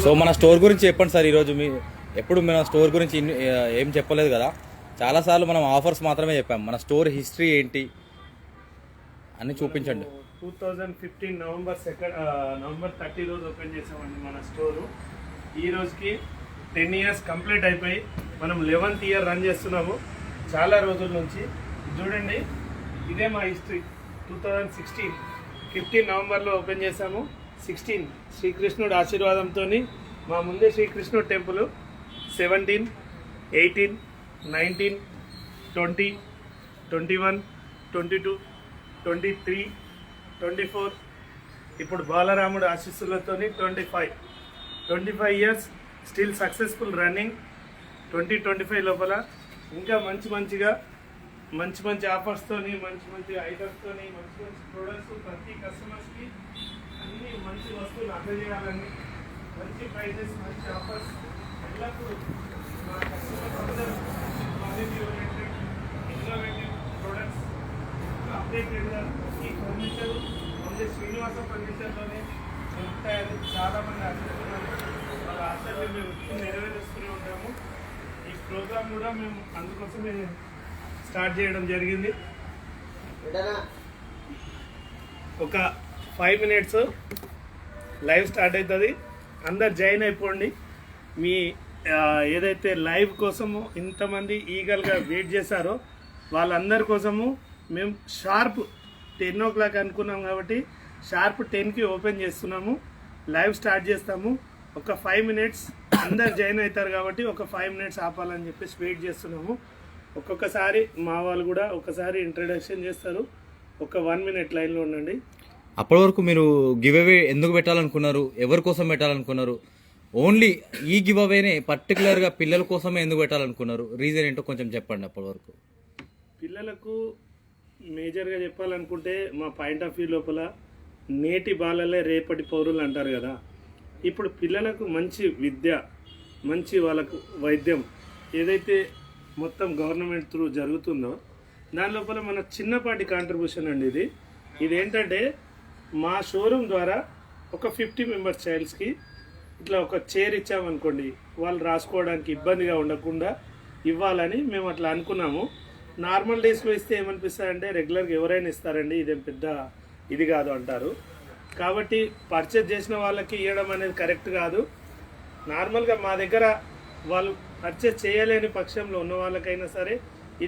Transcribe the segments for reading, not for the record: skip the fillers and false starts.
So మన store గురించి చెప్పండి సార్. ఈరోజు మీ ఎప్పుడు మన స్టోర్ గురించి ఏం చెప్పలేదు కదా, చాలాసార్లు మనం ఆఫర్స్ మాత్రమే చెప్పాం. మన స్టోర్ హిస్టరీ ఏంటి అని చూపించండి. 2015 నవంబర్ 30 రోజు ఓపెన్ చేసామండి మన స్టోరు. ఈ రోజుకి 10 ఇయర్స్ కంప్లీట్ అయిపోయి మనం 11th ఇయర్ రన్ చేస్తున్నాము చాలా రోజుల నుంచి. చూడండి, ఇదే మా హిస్టరీ. 2016 15 నవంబర్లో ఓపెన్ చేసాము. 16 శ్రీకృష్ణుడు ఆశీర్వాదంతో మా ముందే శ్రీకృష్ణుడు టెంపుల్. 17, 18, 19, 20, 21, 22, 23, 24, ఇప్పుడు బాలరాముడు ఆశీస్సులతో 25 ఇయర్స్ స్టిల్ సక్సెస్ఫుల్ రన్నింగ్. 2025 లోపల ఇంకా మంచి ఆఫర్స్తో, మంచి ఐటమ్స్తో, మంచి ప్రొడక్ట్స్ ప్రతి కస్టమర్స్కి అన్ని మంచి వస్తువులు అందజేయాలని, మంచి ప్రైజెస్, మంచి ఆఫర్స్ ఎల్లప్పుడూ మా కస్టమర్స్ అందరూ క్వాలిటీ ఓరియంటెడ్, ఇన్నోవేటివ్ ప్రొడక్ట్స్ అప్డేటెడ్గా ఈ ఫర్నిచర్ ఓన్లీ శ్రీనివాస ఫర్నిచర్లోనే ఉంటాయని చాలామంది ఆశిస్తున్నారు. వాళ్ళ ఆశల్ని మేము నెరవేరుస్తూనే ఉంటాము. ఈ ప్రోగ్రామ్ కూడా మేము అందుకోసమే స్టార్ట్ చేయడం జరిగింది. ఒక 5 minutes లైవ్ స్టార్ట్ అవుతుంది. అందరు జాయిన్ అయిపోండి. మీ ఏదైతే లైవ్ కోసము ఇంతమంది ఈగల్గా వెయిట్ చేశారో వాళ్ళందరి కోసము మేము షార్ప్ 10 o'clock అనుకున్నాం కాబట్టి షార్ప్ 10కి ఓపెన్ చేస్తున్నాము. లైవ్ స్టార్ట్ చేస్తాము. ఒక 5 minutes అందరు జాయిన్ అవుతారు కాబట్టి ఒక 5 minutes ఆపాలని చెప్పేసి వెయిట్ చేస్తున్నాము. ఒక్కొక్కసారి మా వాళ్ళు కూడా ఒకసారి ఇంట్రడక్షన్ చేస్తారు. ఒక 1 minute లైన్లో ఉండండి. అప్పటి వరకు మీరు గివ్ అవే ఎందుకు పెట్టాలనుకున్నారు, ఎవరి కోసం పెట్టాలనుకున్నారు? ఓన్లీ ఈ గివ్ అవేనే పర్టికులర్గా పిల్లల కోసమే ఎందుకు పెట్టాలనుకున్నారు? రీజన్ ఏంటో కొంచెం చెప్పండి. అప్పటి వరకు పిల్లలకు మేజర్గా చెప్పాలనుకుంటే మా పాయింట్ ఆఫ్ వ్యూ లోపల నేటి బాలలే రేపటి పౌరులు అంటారు కదా. ఇప్పుడు పిల్లలకు మంచి విద్య, మంచి వాళ్ళకు వైద్యం ఏదైతే మొత్తం గవర్నమెంట్ త్రూ జరుగుతుందో దాని లోపల మన చిన్నపాటి కాంట్రిబ్యూషన్ అండి. ఇదేంటంటే మా షోరూమ్ ద్వారా ఒక 50 members చైల్డ్స్కి ఇట్లా ఒక చైర్ ఇచ్చామనుకోండి, వాళ్ళు రాసుకోవడానికి ఇబ్బందిగా ఉండకుండా ఇవ్వాలని మేము అట్లా అనుకున్నాము. నార్మల్ డేస్లో ఇస్తే ఏమనిపిస్తారంటే రెగ్యులర్గా ఎవరైనా ఇస్తారండి, ఇదేం పెద్ద ఇది కాదు అంటారు. కాబట్టి పర్చేజ్ చేసిన వాళ్ళకి ఇవ్వడం అనేది కరెక్ట్ కాదు. నార్మల్గా మా దగ్గర వాళ్ళు పర్చేజ్ చేయలేని పక్షంలో ఉన్న వాళ్ళకైనా సరే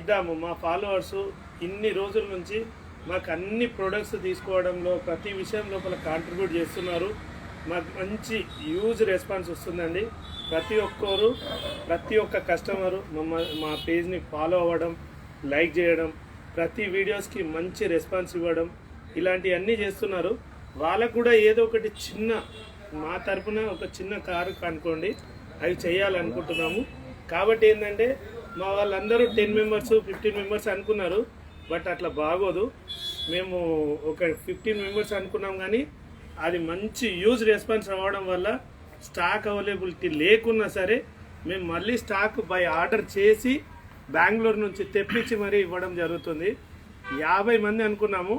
ఇద్దాము. మా ఫాలోవర్సు ఇన్ని రోజుల నుంచి మాకు అన్ని ప్రొడక్ట్స్ తీసుకోవడంలో ప్రతి విషయం లోపల కాంట్రిబ్యూట్ చేస్తున్నారు. మాకు మంచి హ్యూజ్ రెస్పాన్స్ వస్తుందండి. ప్రతి ఒక్క కస్టమరు మా పేజ్ని ఫాలో అవ్వడం, లైక్ చేయడం, ప్రతి వీడియోస్కి మంచి రెస్పాన్స్ ఇవ్వడం, ఇలాంటివన్నీ చేస్తున్నారు. వాళ్ళకు కూడా ఏదో ఒకటి చిన్న మా తరఫున ఒక చిన్న కారు కనుక్కోండి, అవి చేయాలనుకుంటున్నాము. కాబట్టి ఏంటంటే మా వాళ్ళందరూ 10 members 15 members అనుకున్నారు. బట్ అట్లా బాగోదు. మేము ఒక 15 members అనుకున్నాం కానీ అది మంచి యూజ్ రెస్పాన్స్ అవ్వడం వల్ల స్టాక్ అవైలబిలిటీ లేకున్నా సరే మేము మళ్ళీ స్టాక్ బై ఆర్డర్ చేసి బెంగళూరు నుంచి తెప్పించి మరీ ఇవ్వడం జరుగుతుంది. 50 మంది అనుకున్నాము,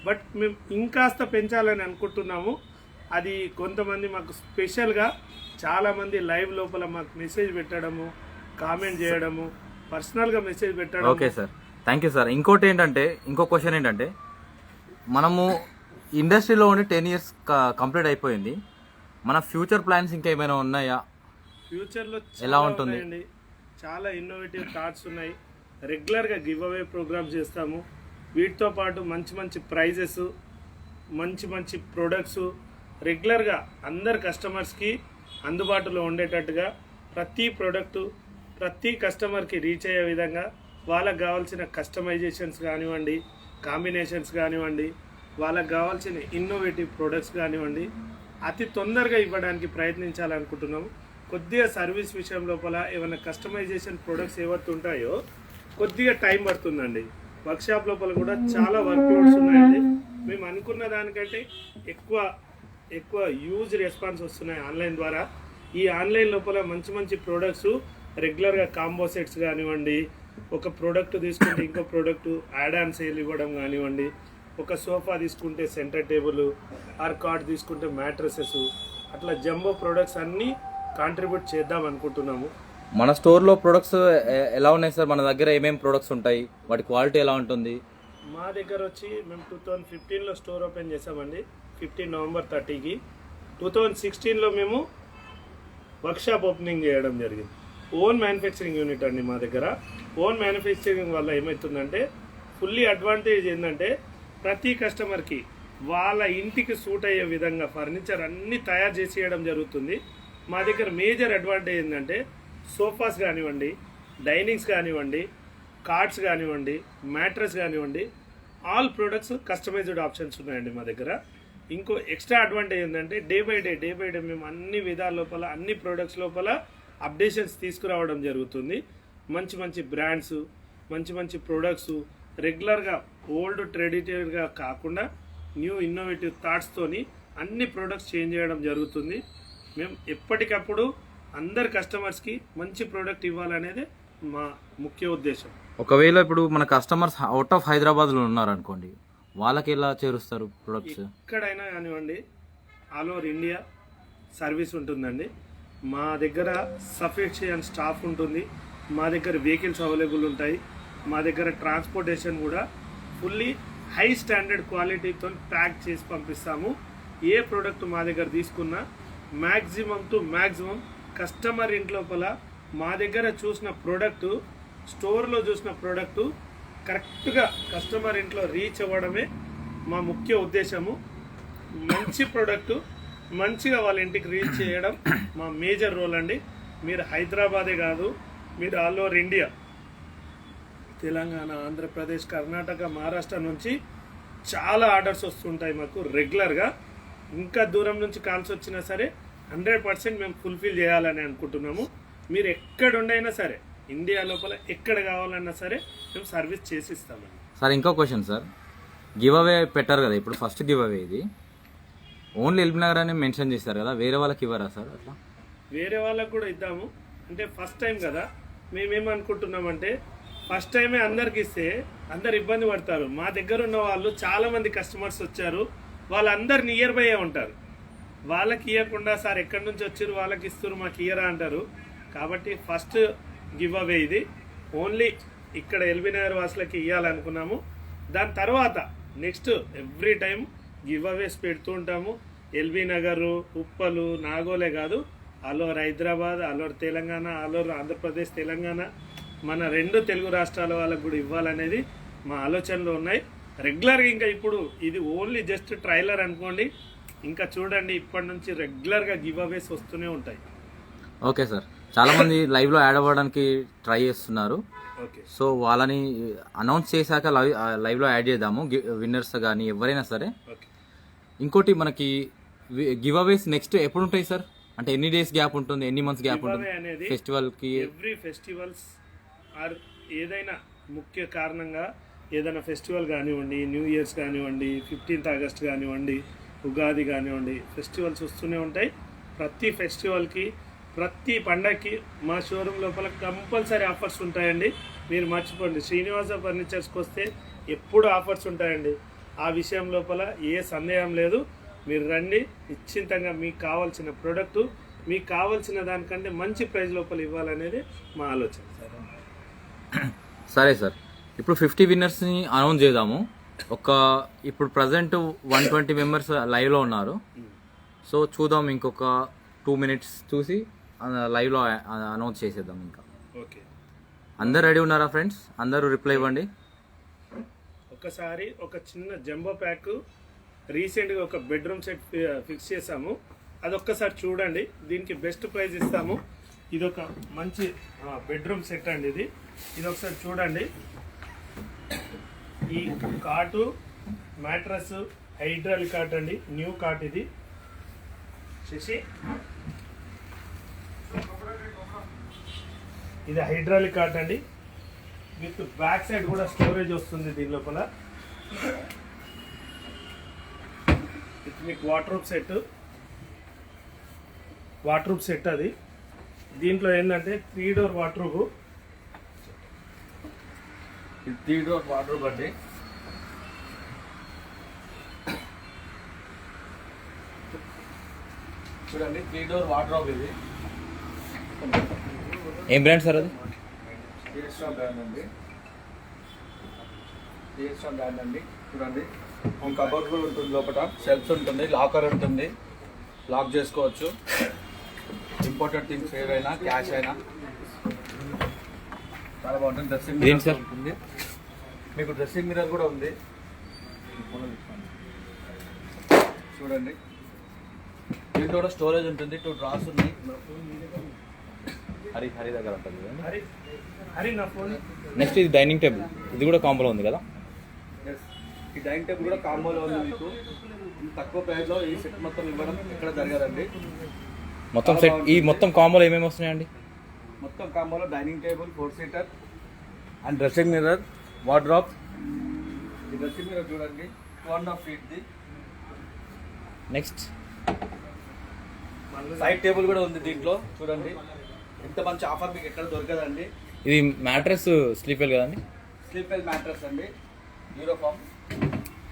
బట్ మేము ఇంకాస్త పెంచాలని అనుకుంటున్నాము. అది కొంతమంది మాకు స్పెషల్గా చాలామంది లైవ్ లోపల మాకు మెసేజ్ పెట్టడము, కామెంట్ చేయడము, పర్సనల్గా మెసేజ్ పెట్టడం. Okay sir, thank you sir. ఇంకో క్వశ్చన్ ఏంటంటే, మనము ఇండస్ట్రీలో ఉండి 10 years కంప్లీట్ అయిపోయింది. మన ఫ్యూచర్ ప్లాన్స్ ఇంకా ఏమైనా ఉన్నాయా? ఫ్యూచర్లో ఎలా ఉంటుంది? చాలా ఇన్నోవేటివ్ థాట్స్ ఉన్నాయి. రెగ్యులర్గా గివ్ అవే ప్రోగ్రామ్స్ చేస్తాము. వీటితో పాటు మంచి ప్రైజెస్, మంచి ప్రొడక్ట్స్ రెగ్యులర్గా అందరు కస్టమర్స్కి అందుబాటులో ఉండేటట్టుగా ప్రతి ప్రోడక్టు ప్రతి కస్టమర్కి రీచ్ అయ్యే విధంగా వాళ్ళకు కావాల్సిన కస్టమైజేషన్స్ కానివ్వండి, కాంబినేషన్స్ కానివ్వండి, వాళ్ళకు కావాల్సిన ఇన్నోవేటివ్ ప్రొడక్ట్స్ కానివ్వండి అతి తొందరగా ఇవ్వడానికి ప్రయత్నించాలనుకుంటున్నాము. కొద్దిగా సర్వీస్ విషయం లోపల ఏమైనా కస్టమైజేషన్ ప్రొడక్ట్స్ ఏవైతే ఉంటాయో కొద్దిగా టైం పడుతుందండి. వర్క్షాప్ లోపల కూడా చాలా వర్క్ లోడ్స్ ఉన్నాయండి. మేము అనుకున్న దానికంటే ఎక్కువ యూజ్ రెస్పాన్స్ వస్తున్నాయి ఆన్లైన్ ద్వారా. ఈ ఆన్లైన్ లోపల మంచి ప్రోడక్ట్స్ రెగ్యులర్గా కాంబో సెట్స్ కానివ్వండి, ఒక ప్రోడక్ట్ తీసుకుంటే ఇంకో ప్రోడక్ట్ యాడ్ ఆన్ సేల్ ఇవ్వడం కానివ్వండి, ఒక సోఫా తీసుకుంటే సెంటర్ టేబుల్, ఆర్ కార్డ్ తీసుకుంటే మ్యాట్రసెస్, అట్లా జంబో ప్రొడక్ట్స్ అన్నీ కాంట్రిబ్యూట్ చేద్దాం అనుకుంటున్నాము. మన స్టోర్లో ప్రొడక్ట్స్ ఎలా ఉన్నాయి సార్? మన దగ్గర ఏమేమి ప్రొడక్ట్స్ ఉంటాయి, వాటి క్వాలిటీ ఎలా ఉంటుంది? మా దగ్గర వచ్చి మేము 2015లో స్టోర్ ఓపెన్ చేసామండి, 15 నవంబర్ 30కి. 2016లో మేము వర్క్షాప్ ఓపెనింగ్ చేయడం జరిగింది. ఓన్ మ్యానుఫ్యాక్చరింగ్ యూనిట్ అండి మా దగ్గర. ఓన్ మ్యానుఫ్యాక్చరింగ్ వల్ల ఏమవుతుందంటే ఫుల్లీ అడ్వాంటేజ్ ఏంటంటే ప్రతి కస్టమర్కి వాళ్ళ ఇంటికి సూట్ అయ్యే విధంగా ఫర్నిచర్ అన్నీ తయారు చేసి ఇవ్వడం జరుగుతుంది. మా దగ్గర మేజర్ అడ్వాంటేజ్ ఏంటంటే సోఫాస్ కానివ్వండి, డైనింగ్స్ కానివ్వండి, కార్డ్స్ కానివ్వండి, మ్యాట్రెస్ కానివ్వండి, ఆల్ ప్రొడక్ట్స్ కస్టమైజ్డ్ ఆప్షన్స్ ఉన్నాయండి మా దగ్గర. ఇంకో ఎక్స్ట్రా అడ్వాంటేజ్ ఏంటంటే డే బై డే మేము అన్ని విధాల లోపల అన్ని ప్రొడక్ట్స్ లోపల అప్డేషన్స్ తీసుకురావడం జరుగుతుంది. మంచి మంచి బ్రాండ్స్, మంచి మంచి ప్రొడక్ట్స్, రెగ్యులర్గా ఓల్డ్ ట్రెడిటరీగా కాకుండా న్యూ ఇన్నోవేటివ్ థాట్స్తోని అన్ని ప్రొడక్ట్స్ చేంజ్ చేయడం జరుగుతుంది. మేము ఎప్పటికప్పుడు అందరు కస్టమర్స్కి మంచి ప్రోడక్ట్ ఇవ్వాలనేది మా ముఖ్య ఉద్దేశం. ఒకవేళ ఇప్పుడు మన కస్టమర్స్ అవుట్ ఆఫ్ హైదరాబాద్లో ఉన్నారనుకోండి, వాళ్ళకి ఎలా చేరుస్తారు ప్రొడక్ట్స్? ఎక్కడైనా కానివ్వండి, ఆల్ ఓవర్ ఇండియా సర్వీస్ ఉంటుందండి. మా దగ్గర సఫిషియెంట్ స్టాఫ్ ఉంటుంది, మా దగ్గర వెహికల్స్ అవైలబుల్ ఉంటాయి, మా దగ్గర ట్రాన్స్పోర్టేషన్ కూడా ఫుల్లీ హై స్టాండర్డ్ క్వాలిటీతో ప్యాక్ చేసి పంపిస్తాము. ఏ ప్రోడక్ట్ మా దగ్గర తీసుకున్నా మ్యాక్సిమం టు మ్యాక్సిమం కస్టమర్ ఇంట్లోపల మా దగ్గర చూసిన ప్రోడక్టు, స్టోర్లో చూసిన ప్రోడక్టు కరెక్ట్గా కస్టమర్ ఇంట్లో రీచ్ అవ్వడమే మా ముఖ్య ఉద్దేశము. మంచి ప్రోడక్టు మంచిగా వాళ్ళ ఇంటికి రీచ్ చేయడం మా మేజర్ రోల్ అండి. మీరు హైదరాబాదే కాదు, మీరు all over India, Telangana, Andhra Pradesh, Karnataka, Maharashtra నుంచి చాలా ఆర్డర్స్ వస్తుంటాయి మాకు రెగ్యులర్గా. ఇంకా దూరం నుంచి కాల్స్ వచ్చినా సరే 100% మేము ఫుల్ఫిల్ చేయాలని అనుకుంటున్నాము. మీరు ఎక్కడుండైనా సరే, ఇండియా లోపల ఎక్కడ కావాలన్నా సరే మేము సర్వీస్ చేసి ఇస్తామండి. సార్ ఇంకో క్వశ్చన్ సార్, గివ్ అవే పెట్టారు కదా, ఇప్పుడు ఫస్ట్ గివ్ అవే ఇది ఓన్లీ ఎల్బీ నగర్ అని మెన్షన్ చేస్తారు కదా, వేరే వాళ్ళకి ఇవ్వరా సార్? అట్లా వేరే వాళ్ళకి కూడా ఇద్దాము. అంటే ఫస్ట్ టైం కదా, మేమేమనుకుంటున్నామంటే ఫస్ట్ టైమే అందరికి ఇస్తే అందరు ఇబ్బంది పడతారు. మా దగ్గర ఉన్న వాళ్ళు చాలా మంది కస్టమర్స్ వచ్చారు, వాళ్ళందరు నియర్ బై ఉంటారు. వాళ్ళకి ఇవ్వకుండా సార్ ఎక్కడి నుంచి వచ్చారు వాళ్ళకి ఇస్తారు మాకు ఇయ్యరా అంటారు. కాబట్టి ఫస్ట్ గివ్ అవే ఇది ఓన్లీ ఇక్కడ ఎల్బీ నగర్ వాసులకి ఇవ్వాలనుకున్నాము. దాని తర్వాత నెక్స్ట్ ఎవ్రీ టైం గివ్ అవేస్ పెడుతూ ఉంటాము. ఎల్బీ నగరు, ఉప్పలు, నాగోలే కాదు, all over Hyderabad, all over Telangana, all over Andhra Pradesh, Telangana, మన 2 తెలుగు రాష్ట్రాల వాళ్ళకు కూడా ఇవ్వాలనేది మా ఆలోచనలో ఉన్నాయి. రెగ్యులర్గా ఇంకా ఇప్పుడు ఇది ఓన్లీ జస్ట్ ట్రైలర్ అనుకోండి, ఇంకా చూడండి ఇప్పటి నుంచి రెగ్యులర్గా గివ్ అవేస్ వస్తూనే ఉంటాయి. ఓకే సార్, చాలా మంది లైవ్లో యాడ్ అవ్వడానికి ట్రై చేస్తున్నారు. ఓకే, సో వాళ్ళని అనౌన్స్ చేశాక లైవ్లో యాడ్ చేద్దాము, విన్నర్స్ కానీ ఎవరైనా సరే. ఓకే. ఇంకోటి మనకి గివ్ అవేస్ నెక్స్ట్ ఎప్పుడు ఉంటాయి సార్? అంటే ఎన్ని డేస్ గ్యాప్ ఉంటుంది, ఎన్ని మంత్స్ గ్యాప్ ఉంటుంది అనేది ఫెస్టివల్కి? ఎవ్రీ ఫెస్టివల్స్ ఆర్ ఏదైనా ముఖ్య కారణంగా ఏదైనా ఫెస్టివల్ కానివ్వండి, న్యూ ఇయర్స్ కానివ్వండి, 15th ఆగస్ట్ కానివ్వండి, ఉగాది కానివ్వండి, ఫెస్టివల్స్ వస్తూనే ఉంటాయి. ప్రతి ఫెస్టివల్కి, ప్రతి పండగకి మా షోరూమ్ లోపల కంపల్సరీ ఆఫర్స్ ఉంటాయండి. మీరు మర్చిపోండి, శ్రీనివాస ఫర్నిచర్స్కి వస్తే ఎప్పుడు ఆఫర్స్ ఉంటాయండి. ఆ విషయం లోపల ఏ సందేహం లేదు. మీరు రండి, నిశ్చింతంగా మీకు కావాల్సిన ప్రోడక్టు మీకు కావాల్సిన దానికంటే మంచి ప్రైస్ లోపల ఇవ్వాలనేది మా ఆలోచన. సరే సార్, ఇప్పుడు 50 విన్నర్స్ని అనౌన్స్ చేద్దాము. ఇప్పుడు ప్రజెంట్ 120 మెంబర్స్ లైవ్లో ఉన్నారు. సో చూద్దాం, ఇంకొక 2 minutes చూసి లైవ్లో అనౌన్స్ చేసేద్దాం. ఇంకా ఓకే, అందరు రెడీ ఉన్నారా ఫ్రెండ్స్? అందరూ రిప్లై ఇవ్వండి. ఒకసారి ఒక చిన్న జంబో ప్యాక్ రీసెంట్గా ఒక బెడ్రూమ్ సెట్ ఫిక్స్ చేసాము, అదొక్కసారి చూడండి. దీనికి బెస్ట్ ప్రైస్ ఇస్తాము. ఇది ఒక మంచి బెడ్రూమ్ సెట్ అండి. ఇది ఒకసారి చూడండి. ఈ కాటు, మ్యాట్రస్ హైడ్రాలిక్ కాట్ అండి, న్యూ కాట్ ఇది. శశి, ఇది హైడ్రాలిక్ కాట్ అండి, విత్ బ్యాక్ సైడ్ కూడా స్టోరేజ్ వస్తుంది దీని లోపల. ఇది మీకు వాటర్ సెట్ అది. దీంట్లో ఏంటంటే 3 door వాటర్, ఇది 3 door వాటర్ అండి. చూడండి 3 డోర్ వార్డ్రోబ్ ఇది. ఏం బ్రాండ్ సార్ అది? డిఎస్ట్రా బ్రాండ్ అండి. డిఎస్ట్రా బ్రాండ్ అండి. చూడండి కబోర్డ్ కూడా ఉంటుంది, లోపల షెల్ఫ్స్ ఉంటుంది, లాకర్ ఉంటుంది, లాక్ చేసుకోవచ్చు. ఇంపార్టెంట్ థింగ్స్ ఏవైనా క్యాష్ అయినా చాలా బాగుంటుంది. డ్రెస్సింగ్ ఇదేంటి మిర్రర్ సార్? ఉంటుంది, మీకు డ్రెస్సింగ్ మిర్రర్ కూడా ఉంది. చూడండి దీంట్లో కూడా స్టోరేజ్ ఉంటుంది, 2 డ్రాస్ ఉన్నాయి. హరి దగ్గర ఉంటుంది కదండి. హరి నా ఫోన్. నెక్స్ట్ ఇది డైనింగ్ టేబుల్, ఇది కూడా కాంబోలో ఉంది కదా? Yes. ఈ డైనింగ్ టేబుల్ కూడా కాంబోలో ఉంది. మీకు తక్కువ ప్రైస్లో ఈ సెట్ మొత్తం ఇవ్వడం ఇక్కడ జరగదండి. మొత్తం సెట్ ఈ మొత్తం కాంబోలో ఏమేమి వస్తున్నాయండి? మొత్తం కాంబోలో dining table, 4 seater and dressing mirror, wardrobe. ఈ డ్రెస్సింగ్ మిర్రర్ చూడండి 2.5 ఫీట్ది. నెక్స్ట్ సైడ్ టేబుల్ కూడా ఉంది దీంట్లో. చూడండి ఇంత మంచి ఆఫర్ మీకు ఎక్కడ దొరకదండి. ఇది మ్యాట్రెస్ స్లీపర్ కదండి? స్లీప్ వెల్ మ్యాట్రస్ అండి, యూరోఫామ్.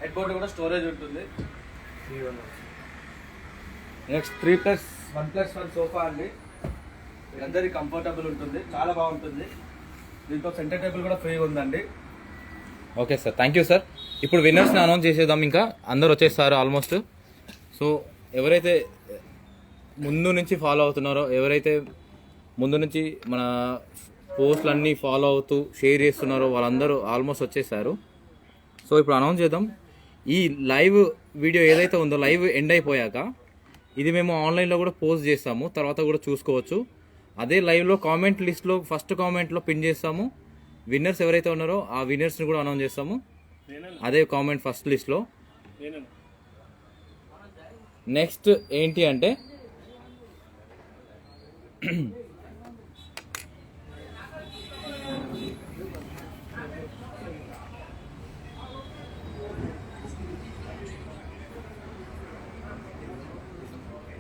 హెడ్ బోర్డ్ కూడా స్టోరేజ్ ఉంటుంది. నెక్స్ట్ 3+1+1 సోఫా అండి. అందరికి కంఫర్టబుల్ ఉంటుంది, చాలా బాగుంటుంది. దీంతో సెంటర్ టేబుల్ కూడా ఫ్రీగా ఉందండి. Okay sir, thank you sir. ఇప్పుడు విన్నర్స్ని అనౌన్స్ చేసేద్దాం. ఇంకా అందరు వచ్చేస్తారు ఆల్మోస్ట్. సో ఎవరైతే ముందు నుంచి ఫాలో అవుతున్నారో, ఎవరైతే ముందు నుంచి మన పోస్టులన్నీ ఫాలో అవుతూ షేర్ చేస్తున్నారో వాళ్ళందరూ ఆల్మోస్ట్ వచ్చేసారు. సో ఇప్పుడు అనౌన్స్ చేద్దాం. ఈ లైవ్ వీడియో ఏదైతే ఉందో లైవ్ ఎండ్ అయిపోయాక ఇది మేము ఆన్లైన్లో కూడా పోస్ట్ చేస్తాము, తర్వాత కూడా చూసుకోవచ్చు. అదే లైవ్లో కామెంట్ లిస్ట్లో ఫస్ట్ కామెంట్లో పిన్ చేస్తాము. విన్నర్స్ ఎవరైతే ఉన్నారో ఆ విన్నర్స్ని కూడా అనౌన్స్ చేస్తాము అదే కామెంట్ ఫస్ట్ లిస్ట్లో. నెక్స్ట్ ఏంటి అంటే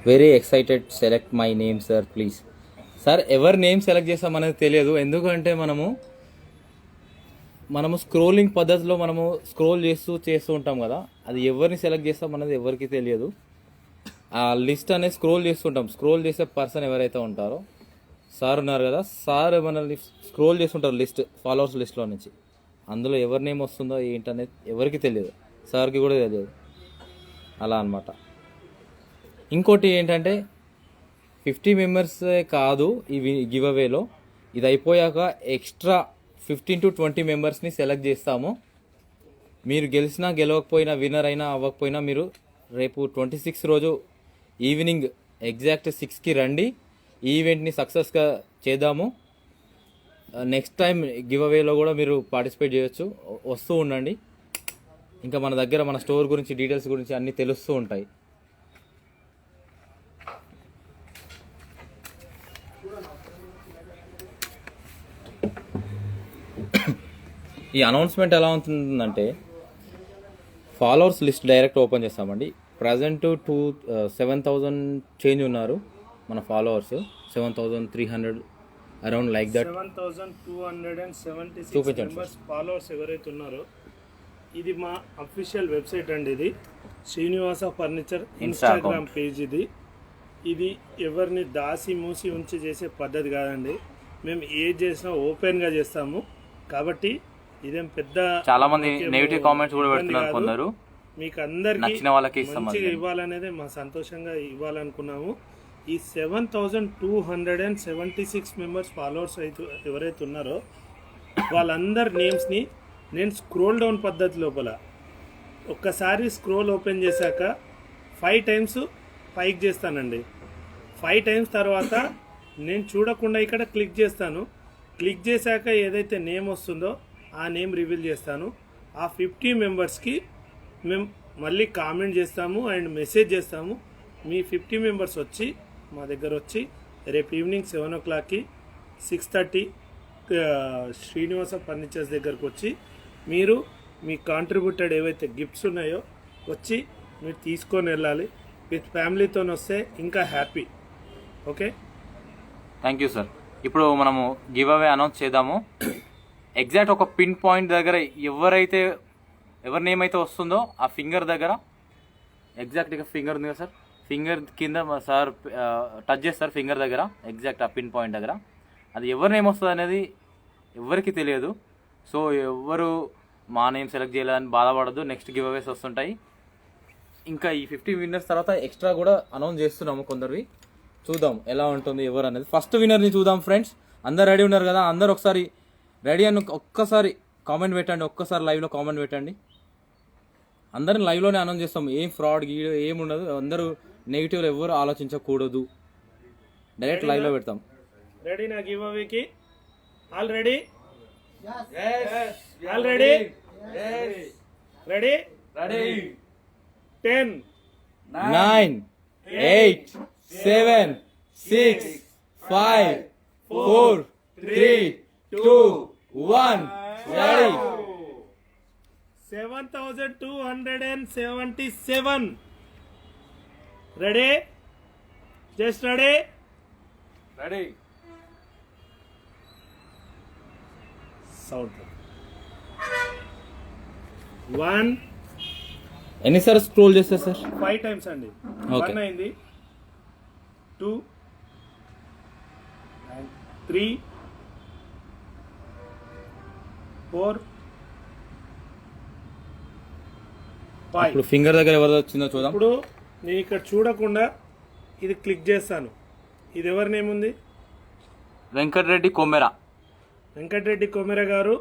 very excited, select my name sir please. Sir ఎవరి నేమ్ సెలెక్ట్ చేస్తామనేది తెలియదు, ఎందుకంటే మనము స్క్రోలింగ్ పద్ధతిలో మనము స్క్రోల్ చేస్తూ ఉంటాం కదా, అది ఎవరిని సెలెక్ట్ చేస్తాం అనేది ఎవరికి తెలియదు. ఆ లిస్ట్ అనేది స్క్రోల్ చేస్తుంటాం, స్క్రోల్ చేసే పర్సన్ ఎవరైతే ఉంటారో సార్ ఉన్నారు కదా, సార్ మనల్ని స్క్రోల్ చేస్తుంటారు లిస్ట్, ఫాలోవర్స్ లిస్ట్లో నుంచి. అందులో ఎవరి నేమ్ వస్తుందో ఏంటనేది ఎవరికి తెలియదు, సార్కి కూడా తెలియదు. అలా అన్నమాట. ఇంకోటి ఏంటంటే 50 మెంబర్సే కాదు ఈ గివ్ అవేలో, ఇది అయిపోయాక ఎక్స్ట్రా 15 to 20 మెంబర్స్ని సెలెక్ట్ చేస్తాము. మీరు గెలిచినా గెలవకపోయినా, విన్నర్ అయినా అవ్వకపోయినా, మీరు రేపు 26 రోజు ఈవినింగ్ ఎగ్జాక్ట్ 6కి రండి. ఈ ఈవెంట్ని సక్సెస్గా చేద్దాము. నెక్స్ట్ టైం గివ్ అవేలో కూడా మీరు పార్టిసిపేట్ చేయొచ్చు, వస్తూ ఉండండి. ఇంకా మన దగ్గర మన స్టోర్ గురించి డీటెయిల్స్ గురించి అన్నీ తెలుస్తూ ఉంటాయి. ఈ అనౌన్స్మెంట్ ఎలా ఉంటుందంటే ఫాలోవర్స్ లిస్ట్ డైరెక్ట్ ఓపెన్ చేస్తామండి. ప్రజెంట్ 7,000 చేంజ్ ఉన్నారు మన followers, 7,300 around like that. 7,276 members followers ఎవరైతే ఉన్నారో, ఇది మా అఫీషియల్ వెబ్సైట్ అండి. ఇది శ్రీనివాస ఫర్నిచర్ ఇన్స్టాగ్రామ్ పేజ్. ఇది ఎవరిని దాసి మూసి ఉంచి చేసే పద్ధతి కాదండి. మేము ఏది చేసినా ఓపెన్గా చేస్తాము. కాబట్టి ఇదేం పెద్ద చాలా మంది నెగటివ్ కామెంట్స్ కూడా పెడుతున్నారు కొందరు. మీకు అందరికీ నచ్చిన వాళ్ళకి మంచిగా ఇవ్వాలనేది మా సంతోషంగా ఇవ్వాలనుకున్నాము. ఈ 7,276 మెంబర్స్ ఫాలోవర్స్ అయితే ఎవరైతే ఉన్నారో వాళ్ళందరి నేమ్స్ని నేను స్క్రోల్ డౌన్ పద్ధతి లోపల ఒక్కసారి స్క్రోల్ ఓపెన్ చేశాక 5 టైమ్స్ పైకి చేస్తానండి. 5 టైమ్స్ తర్వాత నేను చూడకుండా ఇక్కడ క్లిక్ చేస్తాను. క్లిక్ చేశాక ఏదైతే నేమ్ వస్తుందో ఆ నేమ్ రివీల్ చేస్తాను. ఆ 50 మెంబర్స్కి మేము మళ్ళీ కామెంట్ చేస్తాము అండ్ మెసేజ్ చేస్తాము. మీ 50 మెంబర్స్ వచ్చి మా దగ్గర వచ్చి రేపు ఈవినింగ్ 7 o'clockకి 6:30 శ్రీనివాస ఫర్నిచర్స్ దగ్గరకు వచ్చి మీరు మీ కాంట్రిబ్యూటెడ్ ఏవైతే గిఫ్ట్స్ ఉన్నాయో వచ్చి మీరు తీసుకొని వెళ్ళాలి. విత్ ఫ్యామిలీతో వస్తే ఇంకా happy. Okay, thank you sir. ఇప్పుడు మనము గివ్ అవే అనౌన్స్ చేద్దాము. ఎగ్జాక్ట్ ఒక పిన్ పాయింట్ దగ్గర ఎవరి నేమ్ అయితే వస్తుందో ఆ ఫింగర్ దగ్గర, ఎగ్జాక్ట్గా ఫింగర్ ఉంది కదా సార్, ఫింగర్ కింద మా సార్ టచ్ చేస్తారు ఫింగర్ దగ్గర, ఎగ్జాక్ట్ ఆ పిన్ పాయింట్ దగ్గర. అది ఎవరి నేమ్ వస్తుంది అనేది ఎవరికి తెలియదు. సో ఎవరు మా నేమ్ సెలెక్ట్ చేయాలని బాధపడద్దు, నెక్స్ట్ గివ్ అవేస్ వస్తుంటాయి. ఇంకా ఈ 50 విన్నర్స్ తర్వాత ఎక్స్ట్రా కూడా అనౌన్స్ చేస్తున్నాము కొందరివి. చూద్దాం ఎలా ఉంటుంది ఎవరు అనేది. ఫస్ట్ విన్నర్ని చూద్దాం ఫ్రెండ్స్. అందరు రెడీ ఉన్నారు కదా? అందరు ఒకసారి రెడీ అని ఒక్కసారి కామెంట్ పెట్టండి, ఒక్కసారి లైవ్లో కామెంట్ పెట్టండి. అందరిని లైవ్లోనే అనౌన్స్ చేస్తాం. ఏం ఫ్రాడ్ గీడ్ ఏం ఉండదు. అందరూ నెగిటివ్ ఎవరు ఆలోచించకూడదు. డైరెక్ట్ లైవ్లో పెడతాం. రెడీ నా గివ్ అవేకి? All ready? All ready? Ready? 10 9 8 7 6 5 4 3 2 1 ready. 7,277. Ready? Just ready? Ready. Sound 1 ఎన్నిసార్లు స్క్రోల్ చేస్తారు సార్? 5 టైమ్స్ అండి. Okay. 1 అయింది, 2 and 3 4 5. ఇప్పుడు ఫింగర్ దగ్గర ఎవరు వచ్చిందో చూద్దాం. ఇప్పుడు నేను ఇక్కడ చూడకుండా ఇది క్లిక్ చేస్తాను. ఇది ఎవరి నేమ్ ఉంది? వెంకటరెడ్డి కొమెరా. వెంకటరెడ్డి కొమెర గారు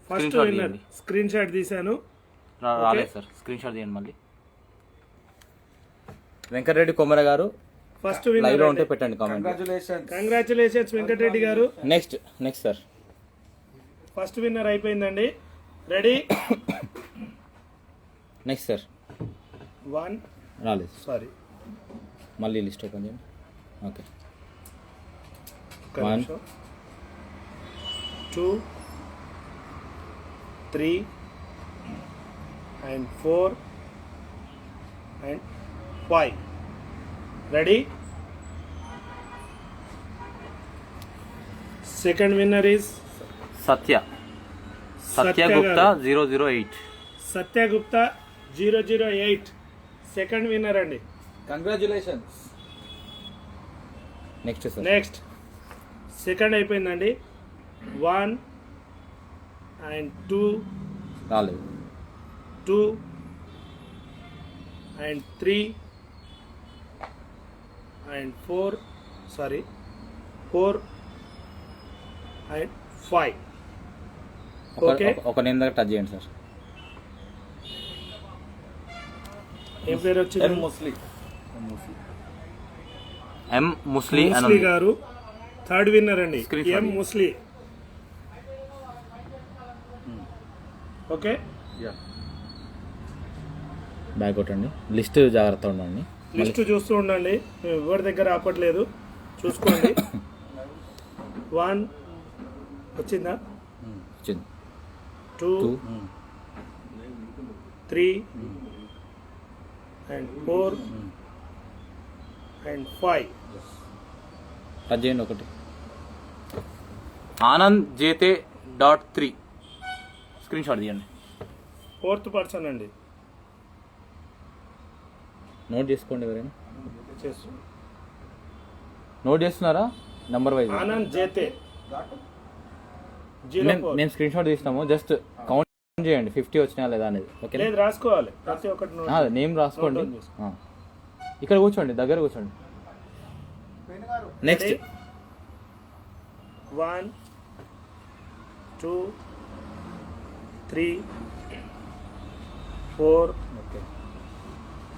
ఫస్ట్ Screenshot విన్నర్. తీయండి. స్క్రీన్ షాట్ తీశాను. రాలేదు సార్, స్క్రీన్ షాట్ తీయండి మళ్ళీ. వెంకటరెడ్డి కొమెరా గారు ఫస్ట్ లైవ్ లో విన్నర్. ఉంటే పెట్టండి కామెంట్. కంగ్రాచులేషన్స్. కంగ్రాచులేషన్స్ వెంకటరెడ్డి గారు. Next sir. ఫస్ట్ విన్నర్ అయిపోయిందండి. రెడీ? Next sir. 1 రాలేదు, సారీ మళ్ళీ లిస్ట్ ఓపెన్ చేయండి. Okay. 1 2 3 and 4 and 5. Ready? Second winner is Satya Satya Gupta garu. 008. Satya Gupta 008. Second winner అండి. Congratulations. Next sir. Next second అయిపోయిందండి. 1 and 2 రాలేదు. 2 and 3 and 4 and 5. Okay. ఒక name దగ్గర touch చేయండి sir. ఏం పేరు ఎం వచ్చింది? ముస్లి. ఎం ముస్లి అని ముస్లి ఉంది. గారు థర్డ్ విన్నర్ అండి. Screenshot. ఎం ముస్లి. ఓకే, బ్యాక్ కొట్టండి. లిస్ట్ జాగ్రత్త ఉండండి. లిస్ట్ చూస్తూ ఉండండి. మేము ఎవరి దగ్గర ఆపట్లేదు, చూసుకోండి. 1 వచ్చిందా? వచ్చింది. 2 3 and 4 and 5. టచ్ చేయండి ఒకటి. AnandJT.3 స్క్రీన్ షాట్ తీయండి. ఫోర్త్ పర్సన్ అండి. నోట్ చేసుకోండి. ఎవరైనా చేస్తూ నోట్ చేస్తున్నారా? Number wise Anand JT 04. మేము స్క్రీన్ షాట్ తీసినాము. జస్ట్ కౌంట్ చేయండి 50 వచ్చినా లేదా అనేది. ఓకే. లేదు, రాసుకోవాలి ప్రతి ఒక్కటి note. నేమ్ రాసుకోండి. Note down చేసుకో. ఇక్కడ కూర్చోండి, దగ్గర కూర్చోండి. నెక్స్ట్ 1 2 3 4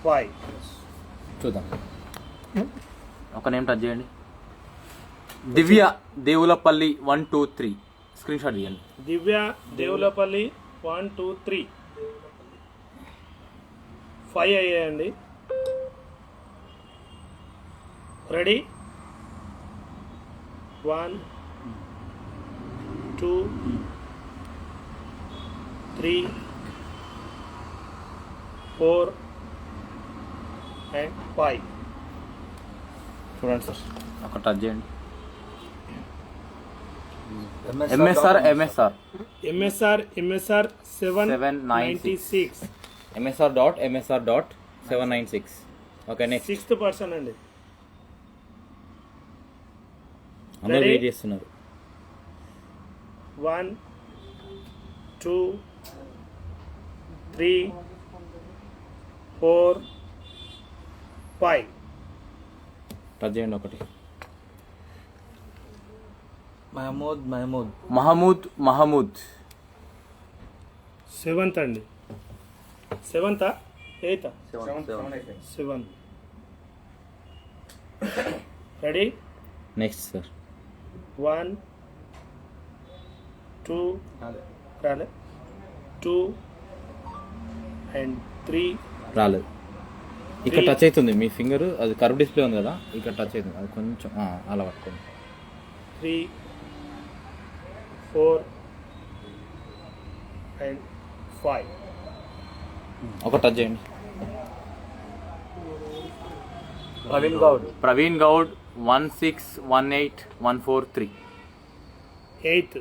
5. చూద్దాం. ఒక నేమ్ టచ్ చేయండి. దివ్య దేవులపల్లి 1 2 3 స్క్రీన్ షాట్ తీయండి. దివ్య దేవులపల్లి 1 2 3 5 అయ్యాయండి. రెడీ? 1 2 3 4 and 5. చూడండి సార్, ఒక టచ్ చేయండి. MSR. MSR MSR 796. MSR.796 okay next 6th person అండి. అందరూ Ready? వెయిట్ చేస్తున్నారు. 1 2 3 4 5. టచ్ చేయండి ఒకటి. మహమూద్ మహమూద్ 7th అండి. 7th 8th 7. Ready? Next sir. 1 2 రాలే 2 and 3 రాలేదు. ఇక్కడ టచ్ అవుతుంది మీ ఫింగర్, అది కర్వ్ డిస్ప్లే ఉంది కదా, ఇక్కడ టచ్ అవుతుంది, అది కొంచెం అలా పట్టుకోండి. 3 4 and 5. ఒక టచ్ చేయండి. ప్రవీణ్ గౌడ్ 1618143. 8th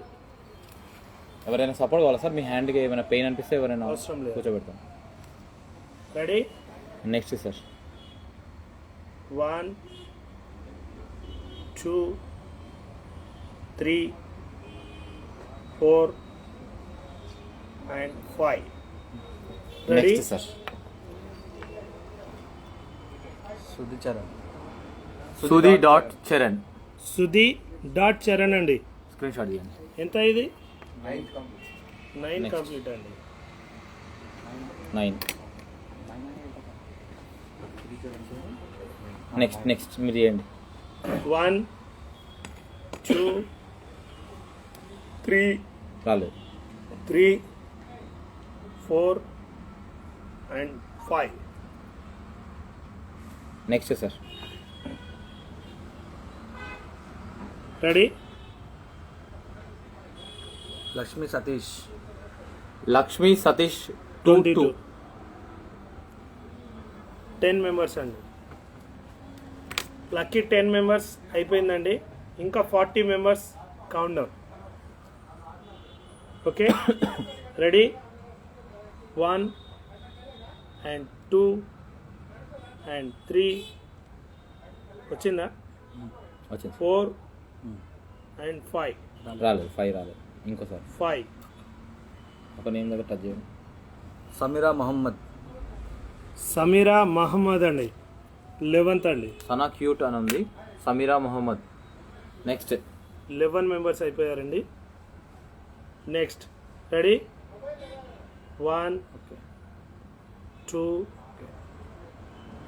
ఎవరైనా సపోర్ట్ కావాలా సార్? మీ హ్యాండ్కి ఏమైనా పెయిన్ అనిపిస్తే ఎవరైనా అవసరం లేదు. కూర్చోబెడతాం. Ready? Next sir. 1 2 3 4 and 5. Ready? Next sir. Sudhi dot Charan. Sudhi dot Charan అండి. స్క్రీన్ షాట్ తీయండి. ఎంత ఇది? 9 Next. కంప్లీట్ అండి. 9. నెక్స్ట్ మీరు చేయండి. 1 2 3 రాలేదు. 3 4 and 5. Next sir. Ready? Lakshmi Satish 22. 10 members అండి. లక్కీ 10 మెంబర్స్ అయిపోయిందండి. ఇంకా 40 members count down. Okay ready? 1 and 2 and 3. వచ్చిందా? వచ్చింది. 4 and 5. రాలేదు. 5 రాలేదు. ఇంకోసారి 5. ఒక నేమ్ దగ్గర టచ్ చేయండి. సమీరా మహమ్మద్ అండి. 11th అండి. సనా క్యూట్ అని ఉంది. సమీరా మొహమ్మద్. నెక్స్ట్ 11 మెంబర్స్ అయిపోయారండి. Next ready? 1 2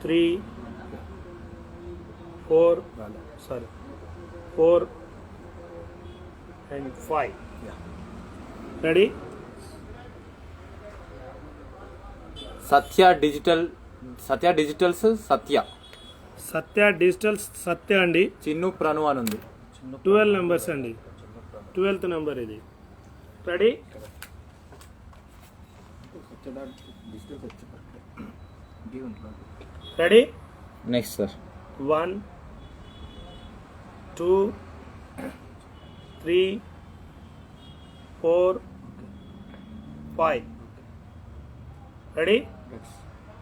3 4 and 5. Ready? Satya digitals Satya digitals Satya అండి. చిన్ను ప్రణు అని ఉంది. 12 మెంబర్స్ అండి. 12th నెంబర్ ఇది. Ready? Ready? Next sir. 1 2 3 4 5. Ready?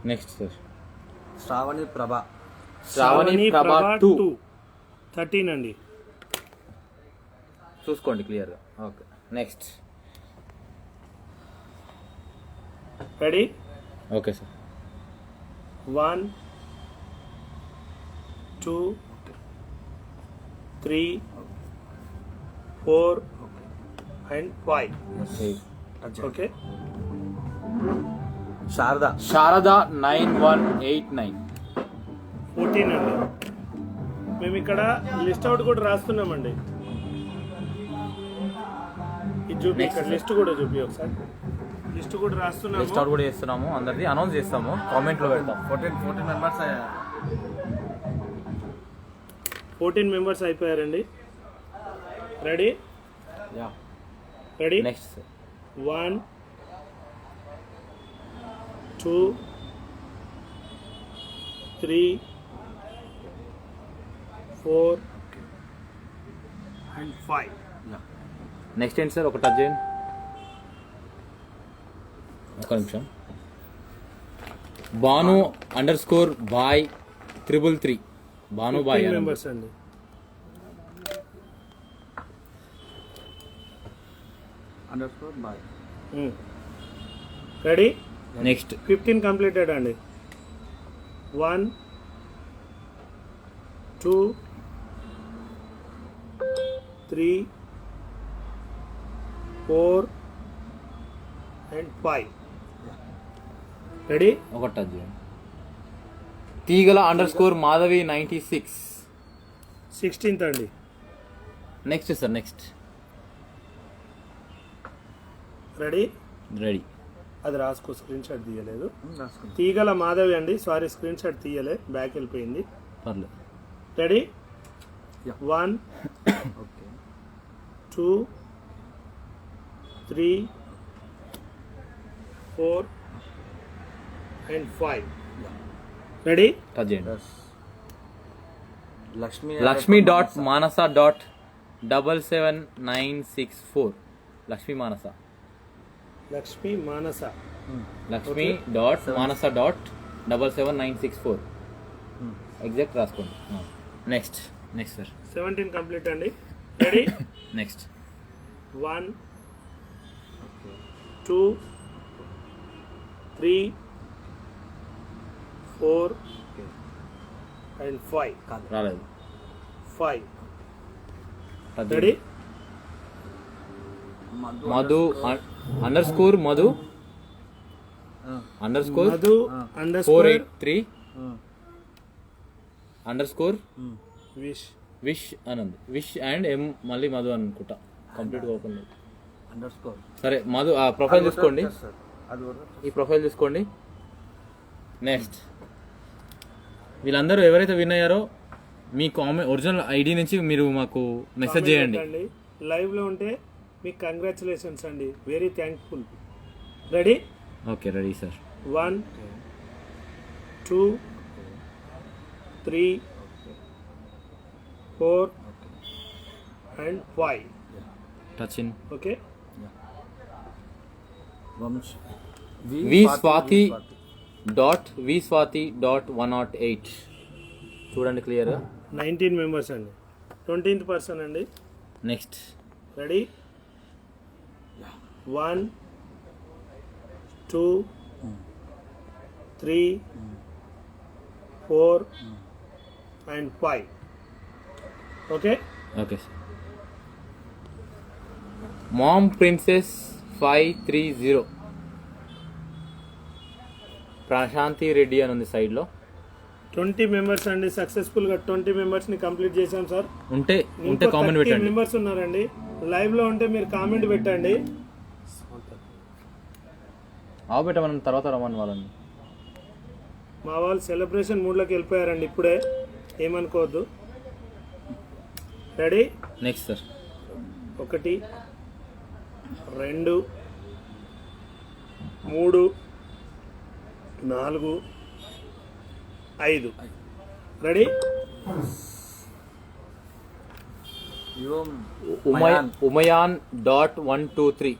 Next sir. Shravani Prabha Shravani Prabha 2. 13 అండి. చూసుకోండి క్లియర్గా. Okay next. Ready? Okay sir. 1 2 3 4 and 5. Okay Sharada 9189. 14 అండి. మేము ఇక్కడ లిస్ట్ అవుట్ కూడా రాస్తున్నామండి. ఇది చూపి, ఇక్కడ లిస్ట్ కూడా చూపి ఒకసారి. లిస్ట్ కూడా రాస్తున్నాము. లిస్ట్ అవుట్ కూడా చేస్తున్నాము, అందరిది అనౌన్స్ చేస్తాము, కామెంట్లో పెడతాం. 14 మెంబర్స్ అయ్యారు. 14 మెంబర్స్ అయిపోయారండి. Ready? Ready? Next sir. 1 2 3 4 and 5. Next ఏంటి సార్? ఒక టచ్ చేయండి. ఒక నిమిషం. భాను _బాయ్ 333 భానుబాయ్ 15 అని ఉంది. మెంబర్స్ అండి. బాయ్. రెడీ? నెక్స్ట్ 15 కంప్లీటెడ్ అండి. 1 2 3 4 and 5. రెడీ? ఒకటి టచ్ చేయండి. తీగల _ మాధవి 96. 16th అండి. Next sir next. Ready? Ready. అది రాసుకో, స్క్రీన్ షాట్ తీయలేదు. తీగల మాధవి అండి, సారీ స్క్రీన్ షాట్ తీయలే, బ్యాక్ వెళ్ళిపోయింది. పర్లేదు. Ready? Yeah. 1 okay. 2 3 4 and 5. Ready? Touch చేయండి. లక్ష్మి డాట్ మానస డాట్ 77964. లక్ష్మీ మానస. లక్ష్మి మానస. లక్ష్మి డాట్ మానస డాట్ 77964. ఎగ్జాక్ట్ రాసుకోండి. Next next sir. 17 కంప్లీట్ అండి. రెడీ? Next 1 2 3 4 and 5. రాలేదు. 5. Touch ready? చేయండి. మధు _ మధు _ మధు _ 483 _ విష్. విష్ అని ఉంది. విష్ అండ్ ఎం మళ్ళీ మధు అనుకుంటా. కంప్లీట్గా ఓపెన్ లేదు. _ సరే మధు ఆ ప్రొఫైల్ చూసుకోండి. అది కూడా ఈ ప్రొఫైల్ చూసుకోండి. నెక్స్ట్ వీళ్ళందరూ ఎవరైతే విన్ అయ్యారో మీ ఒరిజినల్ ఐడి నుంచి మీరు మాకు మెసేజ్ చేయండి. లైవ్ లో ఉంటే మీకు కంగ్రాచులేషన్స్ అండి, very thankful. Ready? Okay ready sir. 1 2 3 4 and 5. Touch in. Okay. V Swathi dot 108. చూడండి క్లియర్. 19 మెంబర్స్ అండి. 20th పర్సన్ అండి. Next ready? 1 2 3 4 and 5. Okay. Okay sir. Mom princess 530. Prashanthi Reddy అని ఉంది సైడ్లో. 20 మెంబర్స్ అండి. సక్సెస్ఫుల్గా 20 మెంబర్స్ని కంప్లీట్ చేశాం సార్. ఉంటే కామెంట్ పెట్టండి. మెంబర్స్ ఉన్నారండి లైవ్లో. ఉంటే మీరు కామెంట్ పెట్టండి. పెట్ట మనం తర్వాత రమ్మని వాళ్ళని. మా వాళ్ళు సెలబ్రేషన్ మూడ్లోకి వెళ్ళిపోయారండి ఇప్పుడే, ఏమనుకోవద్దు. Ready? Next sir. 1 2 3 4 5. Ready? Umayan dot 123.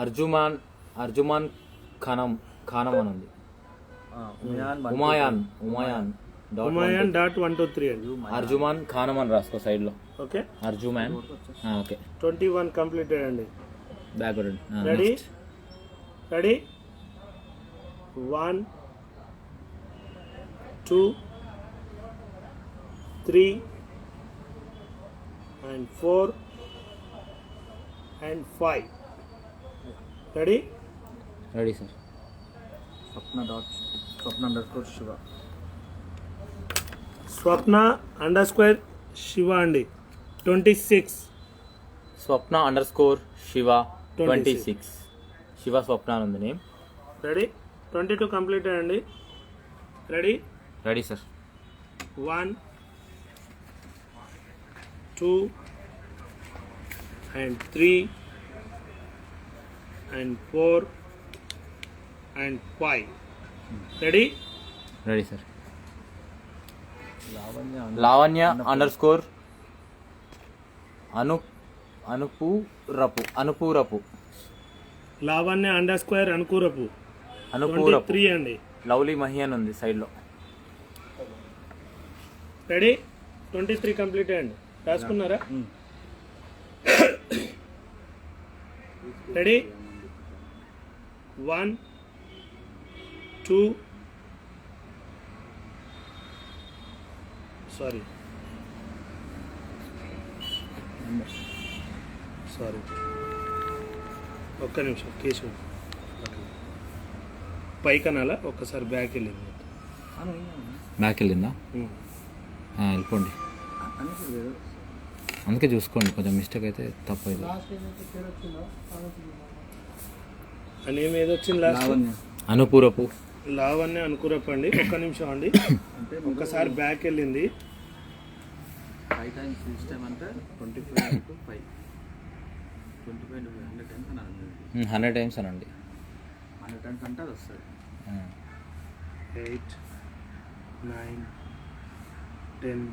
Arjuman Khanam అని ఉంది. ఉమాయాన్ డాట్ 123 అండి. అర్జుమాన్ ఖానం అని రాసుకో సైడ్ లో. ఓకే. అర్జుమాన్. ఓకే. 21 కంప్లీటెడ్ అండి. Backward. Ready? Ready? 1 2 3 and 4 and 5. Ready? Ready sir. Swapna _ Shiva అండి. 26. స్వప్న _ శివ 26. శివ స్వప్న అని ఉంది నేమ్. రెడీ? 22 కంప్లీటెడ్ అండి. Ready? Ready sir. 1 2 and 3 and 4 and 5. Ready? Ready sir. Lavanya _ Anupurapu. Lavanya _ Anukurapu. Anupurapu 23 అండి. లవ్లీ మహి అని ఉంది సైడ్ లో. రెడీ 23 కంప్లీట్ అయ్యండి. రాసుకున్నారా? రెడీ 1 2 సారీ ఒక్క నిమిషం కేసు పైకనాలా ఒక్కసారి బ్యాక్ వెళ్ళింది. బ్యాక్ వెళ్ళిందా? వెళ్ళిపోండి. అందుకే చూసుకోండి, కొంచెం మిస్టేక్ అయితే తప్పైంది. అని ఏదో వచ్చింది లాస్ట్ అనుపూరపు లావన్నీ అనుకురపండి. ఒక్క నిమిషం అండి, ఒక్కసారి బ్యాక్ వెళ్ళింది. 5 times system అంటే 25 into 5 25 into 100 times అనండి. 100 times అనండి. 100 times అంటే అది వస్తుంది. 8 9 10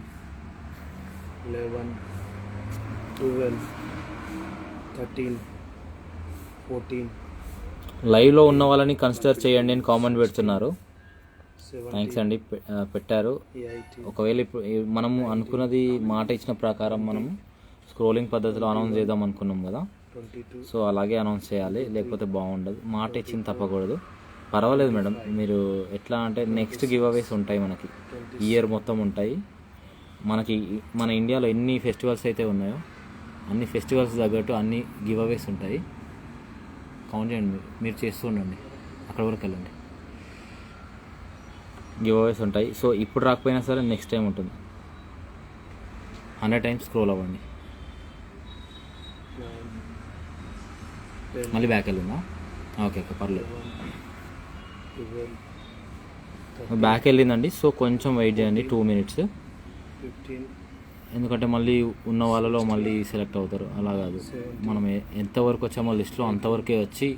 11 12 13 14 లైవ్లో ఉన్న వాళ్ళని కన్సిడర్ చేయండి అని కామెంట్ పెడుతున్నారు. 17 థ్యాంక్స్ అండి, పెట్టారు. 18 ఒకవేళ ఇప్పుడు మనము అనుకున్నది మాట ఇచ్చిన ప్రకారం మనం స్క్రోలింగ్ పద్ధతిలో అనౌన్స్ చేద్దాం అనుకున్నాం కదా, 22 సో అలాగే అనౌన్స్ చేయాలి, లేకపోతే బాగుండదు. మాట ఇచ్చింది తప్పకూడదు. పర్వాలేదు మేడం, మీరు ఎట్లా అంటే నెక్స్ట్ గివ్ అవేస్ ఉంటాయి మనకి, ఇయర్ మొత్తం ఉంటాయి మనకి. మన ఇండియాలో ఎన్ని ఫెస్టివల్స్ అయితే ఉన్నాయో అన్ని ఫెస్టివల్స్ తగ్గట్టు అన్ని గివ్ అవేస్ ఉంటాయి. కౌంట్ చేయండి, మీరు చేస్తూ ఉండండి, అక్కడ వరకు వెళ్ళండి. గివ్ అవేస్ ఉంటాయి. సో ఇప్పుడు రాకపోయినా సరే నెక్స్ట్ టైం ఉంటుంది. 100 times స్క్రోల్ అవ్వండి. 9 10 మళ్ళీ బ్యాక్ వెళ్ళిందా? ఓకే పర్లేదు, 12 బ్యాక్ వెళ్ళిందండి. సో కొంచెం వెయిట్ చేయండి, 2 minutes, 15 ఎందుకంటే మళ్ళీ ఉన్న వాళ్ళలో మళ్ళీ సెలెక్ట్ అవుతారు. అలా కాదు, మనం ఎంతవరకు వచ్చామో లిస్ట్లో అంతవరకే వచ్చి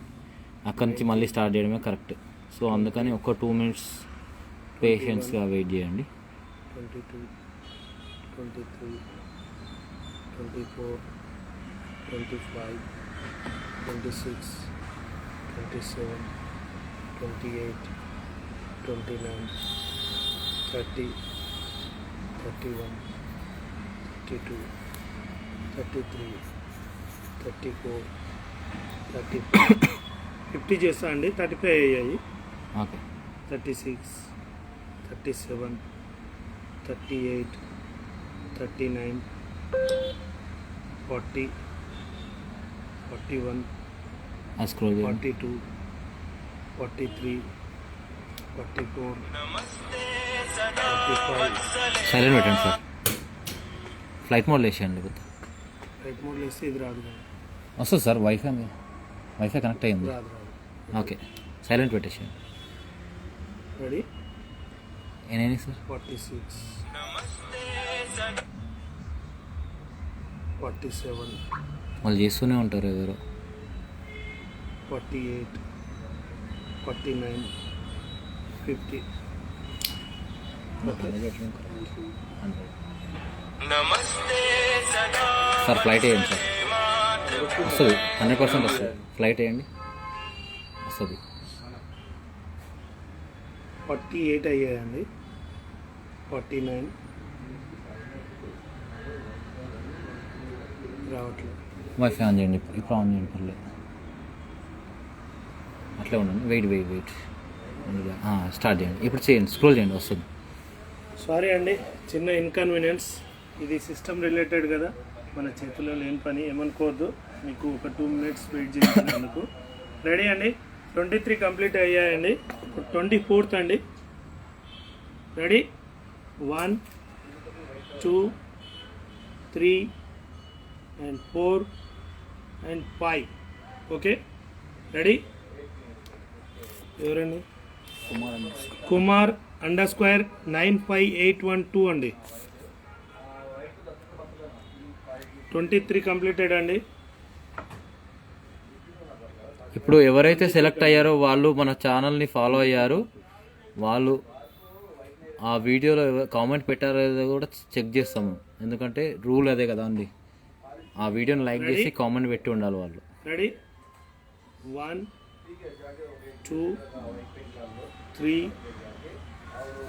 అక్కడి నుంచి మళ్ళీ స్టార్ట్ చేయడమే కరెక్ట్. సో అందుకని ఒక 2 minutes పేషెన్స్గా వెయిట్ చేయండి. 22 23 24 25 26 27 28 29 30 31 32 33 34 35 50 చేస్తా అండి. 35 అయ్యాయి. ఓకే 36 37 38 39 40 41 అది స్క్రోల్ చేయండి. 42 43 44 45 సైలెంట్ పెట్టండి సార్, ఫ్లైట్ మోడ్ వేసేయండి. రైట్ మోడ్లో వేస్తే ఇది రాదు కదా. వస్తుంది సార్, వైఫై కనెక్ట్ అయ్యింది. రాదు ఓకే సైలెంట్ పెట్టేసేయండి. రెడీ ఏనేది సార్? 46 47 వాళ్ళు చేస్తూనే ఉంటారు ఎవరో. 48 49 50 సార్ ఫ్లైట్ వేయండి సార్, వస్తుంది 100% వస్తుంది. ఫ్లైట్ వేయండి, వస్తుంది. 48 అయ్యాయండి. 49 రావట్లేదు. వైఫై ఆన్ చేయండి, ఇప్పుడు ఆన్ చేయండి, పర్లేదు. అట్లే ఉండండి, వెయిట్ స్టార్ట్ చేయండి. ఇప్పుడు చేయండి, స్క్రోల్ చేయండి, వస్తుంది. సారీ అండి, చిన్న ఇన్కన్వీనియన్స్. ఇది సిస్టమ్ రిలేటెడ్ కదా, మన చేతిలో లేని పని, ఏమనుకోవద్దు. మీకు ఒక 2 minutes వెయిట్ చేసినందుకు. రెడీ అండి, 23 కంప్లీట్ అయ్యాయండి. 24th అండి. Ready 1 2 3 and 4 and 5. Okay ready. ఎవరండి? కుమార్ _958112 అండి. 23 కంప్లీటెడ్ అండి. ఇప్పుడు ఎవరైతే సెలెక్ట్ అయ్యారో వాళ్ళు మన ఛానల్ని ఫాలో అయ్యారు, వాళ్ళు ఆ వీడియోలో కామెంట్ పెట్టారో లేదో కూడా చెక్ చేస్తాము, ఎందుకంటే రూల్ అదే కదా అండి. ఆ వీడియోని లైక్ చేసి కామెంట్ పెట్టి ఉండాలి వాళ్ళు. Ready 1 2 3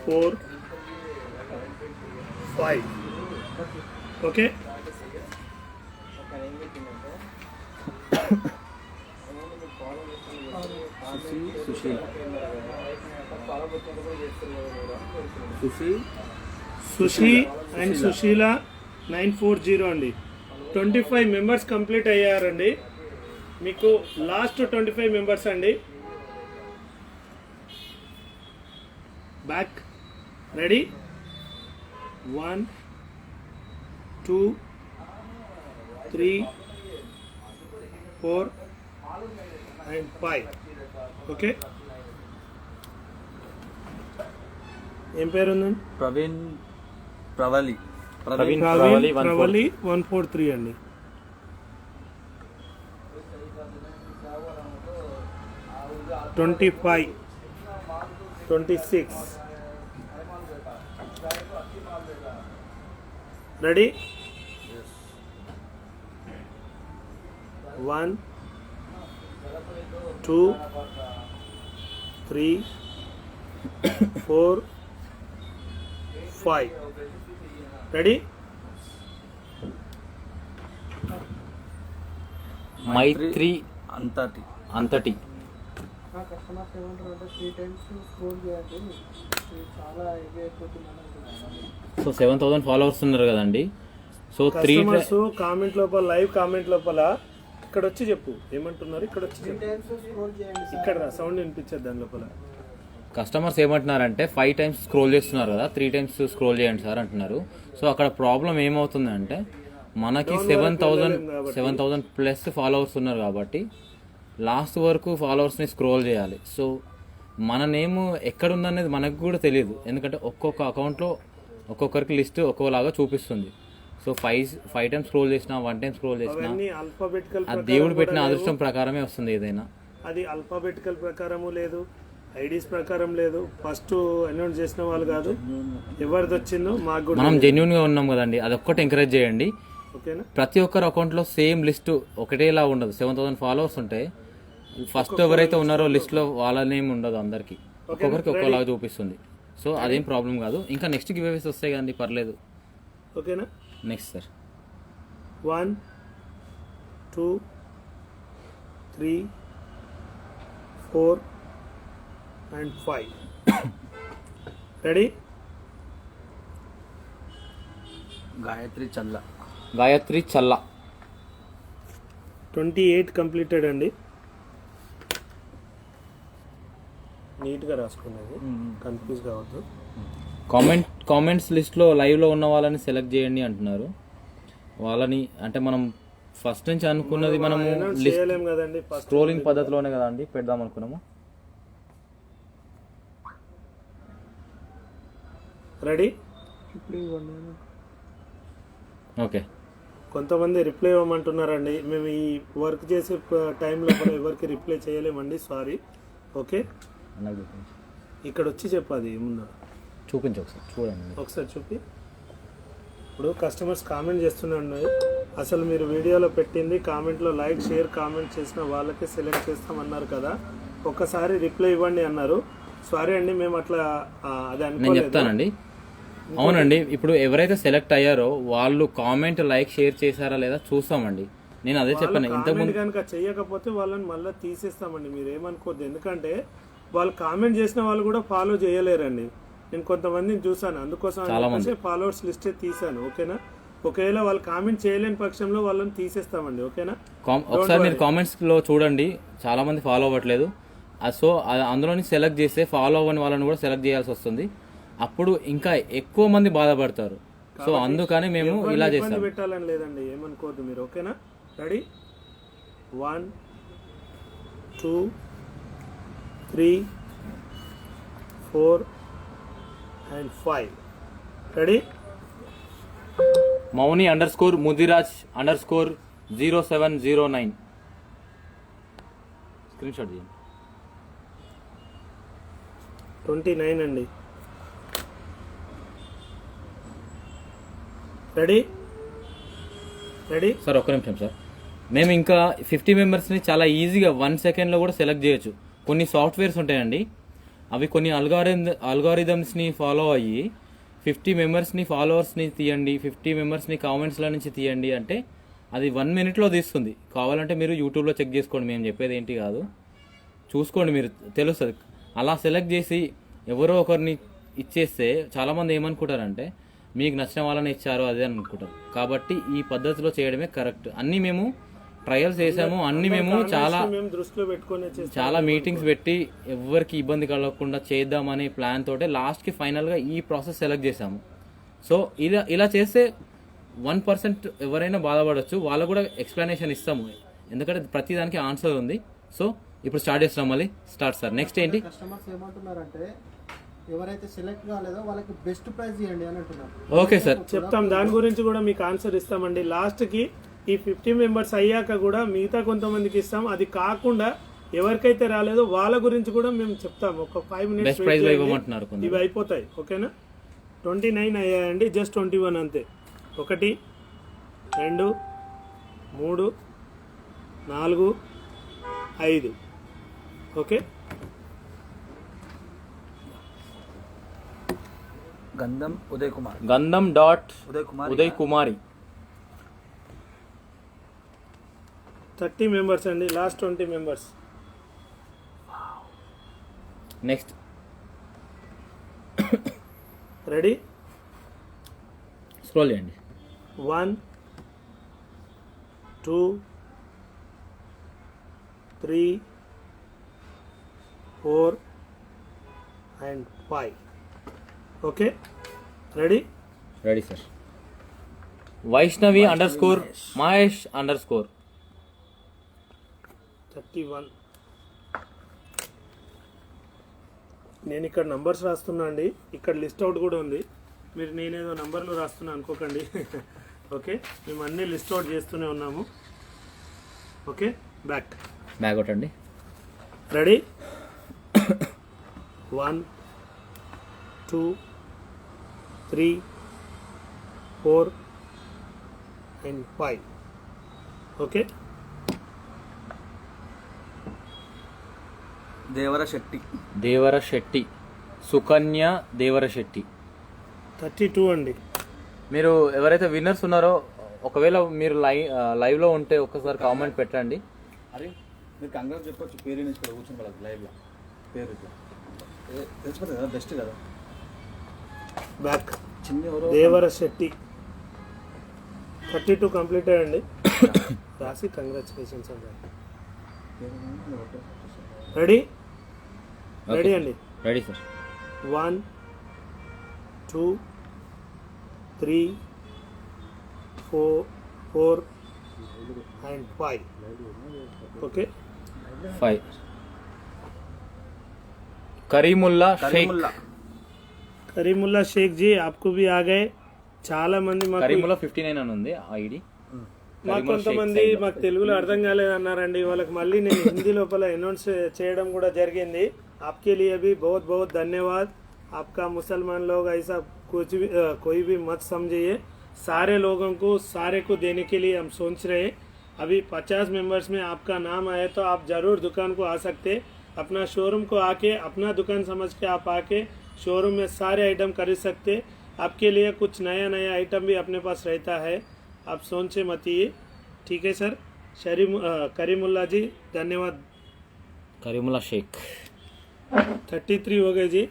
4 5. Okay, Sushi and Sushila 940 అండి. 25 మెంబర్స్ కంప్లీట్ అయ్యారండి. మీకు లాస్ట్ 25 మెంబర్స్ అండి. Back ready, 1 2 3 4 and 5. ఓకే, ఏం పేరు ఉందండి? ప్రవళి ప్రవీణ్ ప్రవళి 143 అండి. $25, $26. రెడీ, 1 2 3 4 5. రెడీ, మైత్రి అంతటి అంతటి. నా కస్టమర్స్ ఏమంటారు అంటే 3 times స్క్రోల్ చేయండి, ఇది చాలా ఇది అయిపోతుందని అంటున్నాను. సో 7,000 ఫాలోవర్స్ ఉన్నారు కదండి. సో కస్టమర్స్ కామెంట్ లోపల, లైవ్ కామెంట్ లోపల ఇక్కడ వచ్చి చెప్పు ఏమంటున్నారు. ఇక్కడ వచ్చి 3 చెప్పు, times స్క్రోల్ చేయండి సార్. ఇక్కడ సౌండ్ వినిపించదు దాని లోపల. కస్టమర్స్ ఏమంటున్నారంటే 5 times స్క్రోల్ చేస్తున్నారు కదా, 3 times స్క్రోల్ చేయండి సార్ అంటున్నారు. సో అక్కడ ప్రాబ్లం ఏమవుతుందంటే మనకి 7,000 ప్లస్ ఫాలోవర్స్ ఉన్నారు కాబట్టి లాస్ట్ వరకు ఫాలోవర్స్ని స్క్రోల్ చేయాలి. సో మన నేమ్ ఎక్కడ ఉందనేది మనకు కూడా తెలియదు, ఎందుకంటే ఒక్కొక్క అకౌంట్లో ఒక్కొక్కరికి లిస్ట్ ఒక్కోలాగా చూపిస్తుంది. సో 5 times స్క్రోల్ చేసినా 1 time స్క్రోల్ చేసినా అవన్నీ ఆల్ఫాబెటికల్ ఆ దేవుడు పెట్టిన అదృష్టం ప్రకారమే వస్తుంది ఏదైనా. అది ఆల్ఫాబెటికల్ ప్రకారము లేదు, ఐడీస్ ప్రకారం లేదు. ఫస్ట్ అనౌన్స్ చేసిన వాళ్ళు కాదు, ఎవరిది వచ్చిందో మాకు కూడా మనం జెన్యున్ గా ఉన్నాం కదండి, అదొక్కటి ఎంకరేజ్ చేయండి. ఓకేనా. ప్రతి ఒక్కరి అకౌంట్లో సేమ్ లిస్ట్ ఒకటేలా ఉండదు. 7,000 ఫాలోవర్స్ ఉంటే ఫస్ట్ ఎవరైతే ఉన్నారో లిస్ట్ లో వాళ్ళ నేమ్ ఉండదు, అందరికి ఒక్కొక్కరికి ఒక్కోలాగా చూపిస్తుంది. సో అదేం ప్రాబ్లం కాదు. ఇంకా నెక్స్ట్ గివ్ అవేస్ వస్తాయి కదండి, పర్లేదు. ఓకేనా. Next sir 1 2 3 4 and 5. Ready, Gayatri చల్ల 28 కంప్లీటెడ్ అండి. నీట్గా రాసుకున్నది, కన్ఫ్యూజ్ కావద్దు. కామెంట్స్ లిస్ట్లో లైవ్లో ఉన్న వాళ్ళని సెలెక్ట్ చేయండి అంటున్నారు. వాళ్ళని అంటే మనం ఫస్ట్ నుంచి అనుకున్నది మనము Announce లిస్ట్ చేయలేం కదండి. ఫస్ట్ స్క్రోలింగ్ పద్ధతిలోనే కదండి పెడదాం అనుకున్నాము. రెడీ, ఇప్పుడు ఇవ్వండి. ఓకే, కొంతమంది రిప్లై ఇవ్వమంటున్నారండి. మేము ఈ వర్క్ చేసే టైంలో కూడా ఎవరికి రిప్లై చేయలేమండి, సారీ. ఓకే, ఇక్కడ వచ్చి చెప్పాది ఏముందో చూపించు ఒకసారి, చూడండి ఒకసారి చూపి. ఇప్పుడు కస్టమర్స్ కామెంట్ చేస్తున్నాడు, అసలు మీరు వీడియోలో పెట్టింది కామెంట్లో లైక్ షేర్ కామెంట్ చేసిన వాళ్ళకే సెలెక్ట్ చేస్తామన్నారు కదా, ఒక్కసారి రిప్లై ఇవ్వండి అన్నారు. సారీ అండి, మేము అట్లా అది నేను అనుకోలేదు. చెప్తానండి. అవునండి, ఇప్పుడు ఎవరైతే సెలెక్ట్ అయ్యారో వాళ్ళు కామెంట్ లైక్ షేర్ చేశారా లేదా చూస్తామండి. నేను అదే చెప్పాను ఇంతకుముందు. కనుక చెయ్యకపోతే వాళ్ళని మళ్ళీ తీసేస్తామండి, మీరు ఏమనుకోవద్దు. ఎందుకంటే వాళ్ళు కామెంట్ చేసిన వాళ్ళు కూడా ఫాలో చేయలేరండి. నేను కొంతమందిని చూసాను, అందుకోసం ఫాలోవర్స్ లిస్టే తీసాను. ఓకేనా. ఒకవేళ వాళ్ళు కామెంట్ చేయలేని పక్షంలో వాళ్ళని తీసేస్తామండి. ఓకేనా. ఒకసారి మీరు కామెంట్స్ లో చూడండి, చాలా మంది ఫాలో అవ్వట్లేదు. సో అందులోని సెలెక్ట్ చేస్తే ఫాలో అవ్వని వాళ్ళని కూడా సెలెక్ట్ చేయాల్సి వస్తుంది. అప్పుడు ఇంకా ఎక్కువ మంది బాధపడతారు. సో అందుకని మేము ఇలా చేస్తాం. పెట్టాలని లేదండి, ఏమనుకోవద్దు మీరు. ఓకేనా. Ready, 1 2 3 4 and 5. Ready. Mouni _Mudiraj _0709 screen shot చేయండి. 29 అండి. రెడీ సార్ ఒక్క నిమిషం సార్. మేము ఇంకా 50 మెంబర్స్ని చాలా ఈజీగా 1 సెకండ్లో కూడా సెలెక్ట్ చేయొచ్చు. కొన్ని సాఫ్ట్వేర్స్ ఉంటాయండి, అవి కొన్ని అల్గారిథమ్స్ని ఫాలో అయ్యి 50 మెంబర్స్ని ఫాలోవర్స్ని తీయండి, 50 మెంబర్స్ని కామెంట్స్లో నుంచి తీయండి అంటే అది 1 మినిట్లో తీస్తుంది. కావాలంటే మీరు యూట్యూబ్లో చెక్ చేసుకోండి, మేము చెప్పేది ఏంటి కాదు, చూసుకోండి, మీరు తెలుస్తుంది. అలా సెలెక్ట్ చేసి ఎవరో ఒకరిని ఇచ్చేస్తే చాలామంది ఏమనుకుంటారంటే మీకు నచ్చిన వాళ్ళని ఇచ్చారు అదే అని అనుకుంటారు. కాబట్టి ఈ పద్ధతిలో చేయడమే కరెక్ట్. అన్నీ మేము ట్రయల్స్ చేసాము, అన్నీ మేము మేము దృష్టిలో పెట్టుకొని చాలా మీటింగ్స్ పెట్టి ఎవరికి ఇబ్బంది కలగకుండా చేద్దామనే ప్లాన్ తోటే లాస్ట్కి ఫైనల్గా ఈ ప్రాసెస్ సెలెక్ట్ చేసాము. సో ఇలా చేస్తే 1% ఎవరైనా బాధపడవచ్చు, వాళ్ళకు కూడా ఎక్స్ప్లెనేషన్ ఇస్తాము, ఎందుకంటే ప్రతి దానికి ఆన్సర్ ఉంది. సో ఇప్పుడు స్టార్ట్ చేస్తున్నాం, మళ్ళీ స్టార్ట్ సార్. నెక్స్ట్ ఏంటి? కస్టమర్స్ ఏమంటున్నారంటే ఎవరైతే సెలెక్ట్ కాలేదో వాళ్ళకి బెస్ట్ ప్రైస్ ఇవ్వండి అని అంటున్నారు. ఓకే సార్, చెప్తాం, దాని గురించి కూడా మీకు ఆన్సర్ ఇస్తామండి. లాస్ట్కి ఈ 50 మెంబర్స్ అయ్యాక కూడా మిగతా కొంతమందికి ఇస్తాం. అది కాకుండా ఎవరికైతే రాలేదో వాళ్ళ గురించి కూడా మేము చెప్తాం. ఒక 5 బెస్ట్ మినిట్స్ ప్రైజ్ ఇవ్వమంటున్నారు కొందరు. ఇవి అయిపోతాయి. ఓకేనా? 29 అయ్యాయండి, జస్ట్ 21 అంతే. 1 2 3 4 5. ఓకే, గంధం ఉదయ్ కుమార్, గంధం డాట్ ఉదయ్ కుమారి. 30 మెంబర్స్ అండి, last 20 members. Next ready? Scroll చేయండి. 1 2 3 4 and 5. Okay, ready? Ready sir. Vaishnavi _ Mahesh _ 31. నేను ఇక్కడ నంబర్స్ రాస్తున్నా అండి, ఇక్కడ లిస్ట్ అవుట్ కూడా ఉంది. మీరు నేనేదో నంబర్లు రాస్తున్నా అనుకోకండి. ఓకే, మేము అన్నీ లిస్ట్ అవుట్ చేస్తూనే ఉన్నాము. ఓకే, బ్యాక్ కొట్టండి. రెడీ? 1 2 3 4 and 5. ఓకే, దేవర శెట్టి, సుకన్య దేవర శెట్టి. 32 అండి. మీరు ఎవరైతే విన్నర్స్ ఉన్నారో ఒకవేళ మీరు లైవ్లో ఉంటే ఒక్కసారి కామెంట్ పెట్టండి. అరే మీరు కంగ్రాట్స్ చెప్పొచ్చు, పేరు నుంచి కూడా కూర్చొని వాళ్ళకి లైవ్లో పేరు ఇట్లా తెలిసిపోతుంది కదా, బెస్ట్ కదా. బ్యాక్ చిన్న ఎవరో దేవర శెట్టి 32 కంప్లీట్ అయ్యండి. రాసి కంగ్రాచులేషన్స్ అండి. రెడీ? రెడీ అండి. Ready sir. 1 2 3 4 and 5. Okay, 5. Karimulla Shaik. Karimulla Shaik ji ఆప్కు భీ ఆ గయే. చాలా మంది కరీముల్లా 59 అని ఉంది ఐడి. మాకు కొంతమంది మాకు తెలుగులో అర్థం కాలేదన్నారండి, వాళ్ళకి మళ్ళీ నేను హిందీ లోపల అనౌన్స్ చేయడం కూడా జరిగింది. आपके लिए भी बहुत बहुत धन्यवाद. आपका मुसलमान लोग ऐसा कुछ भी कोई भी मत समझिए. सारे लोगों को सारे को देने के लिए हम सोच रहे हैं. अभी 50 मेंबर्स में आपका नाम आए तो आप ज़रूर दुकान को आ सकते. अपना शोरूम को आके अपना दुकान समझ के आप आके शोरूम में सारे आइटम खरीद सकते. आपके लिए कुछ नया नया आइटम भी अपने पास रहता है, आप सोचे मतिए. ठीक है सर. करीमुल्ला जी धन्यवाद. करीमुल्ला शेख 33 हो गए जी.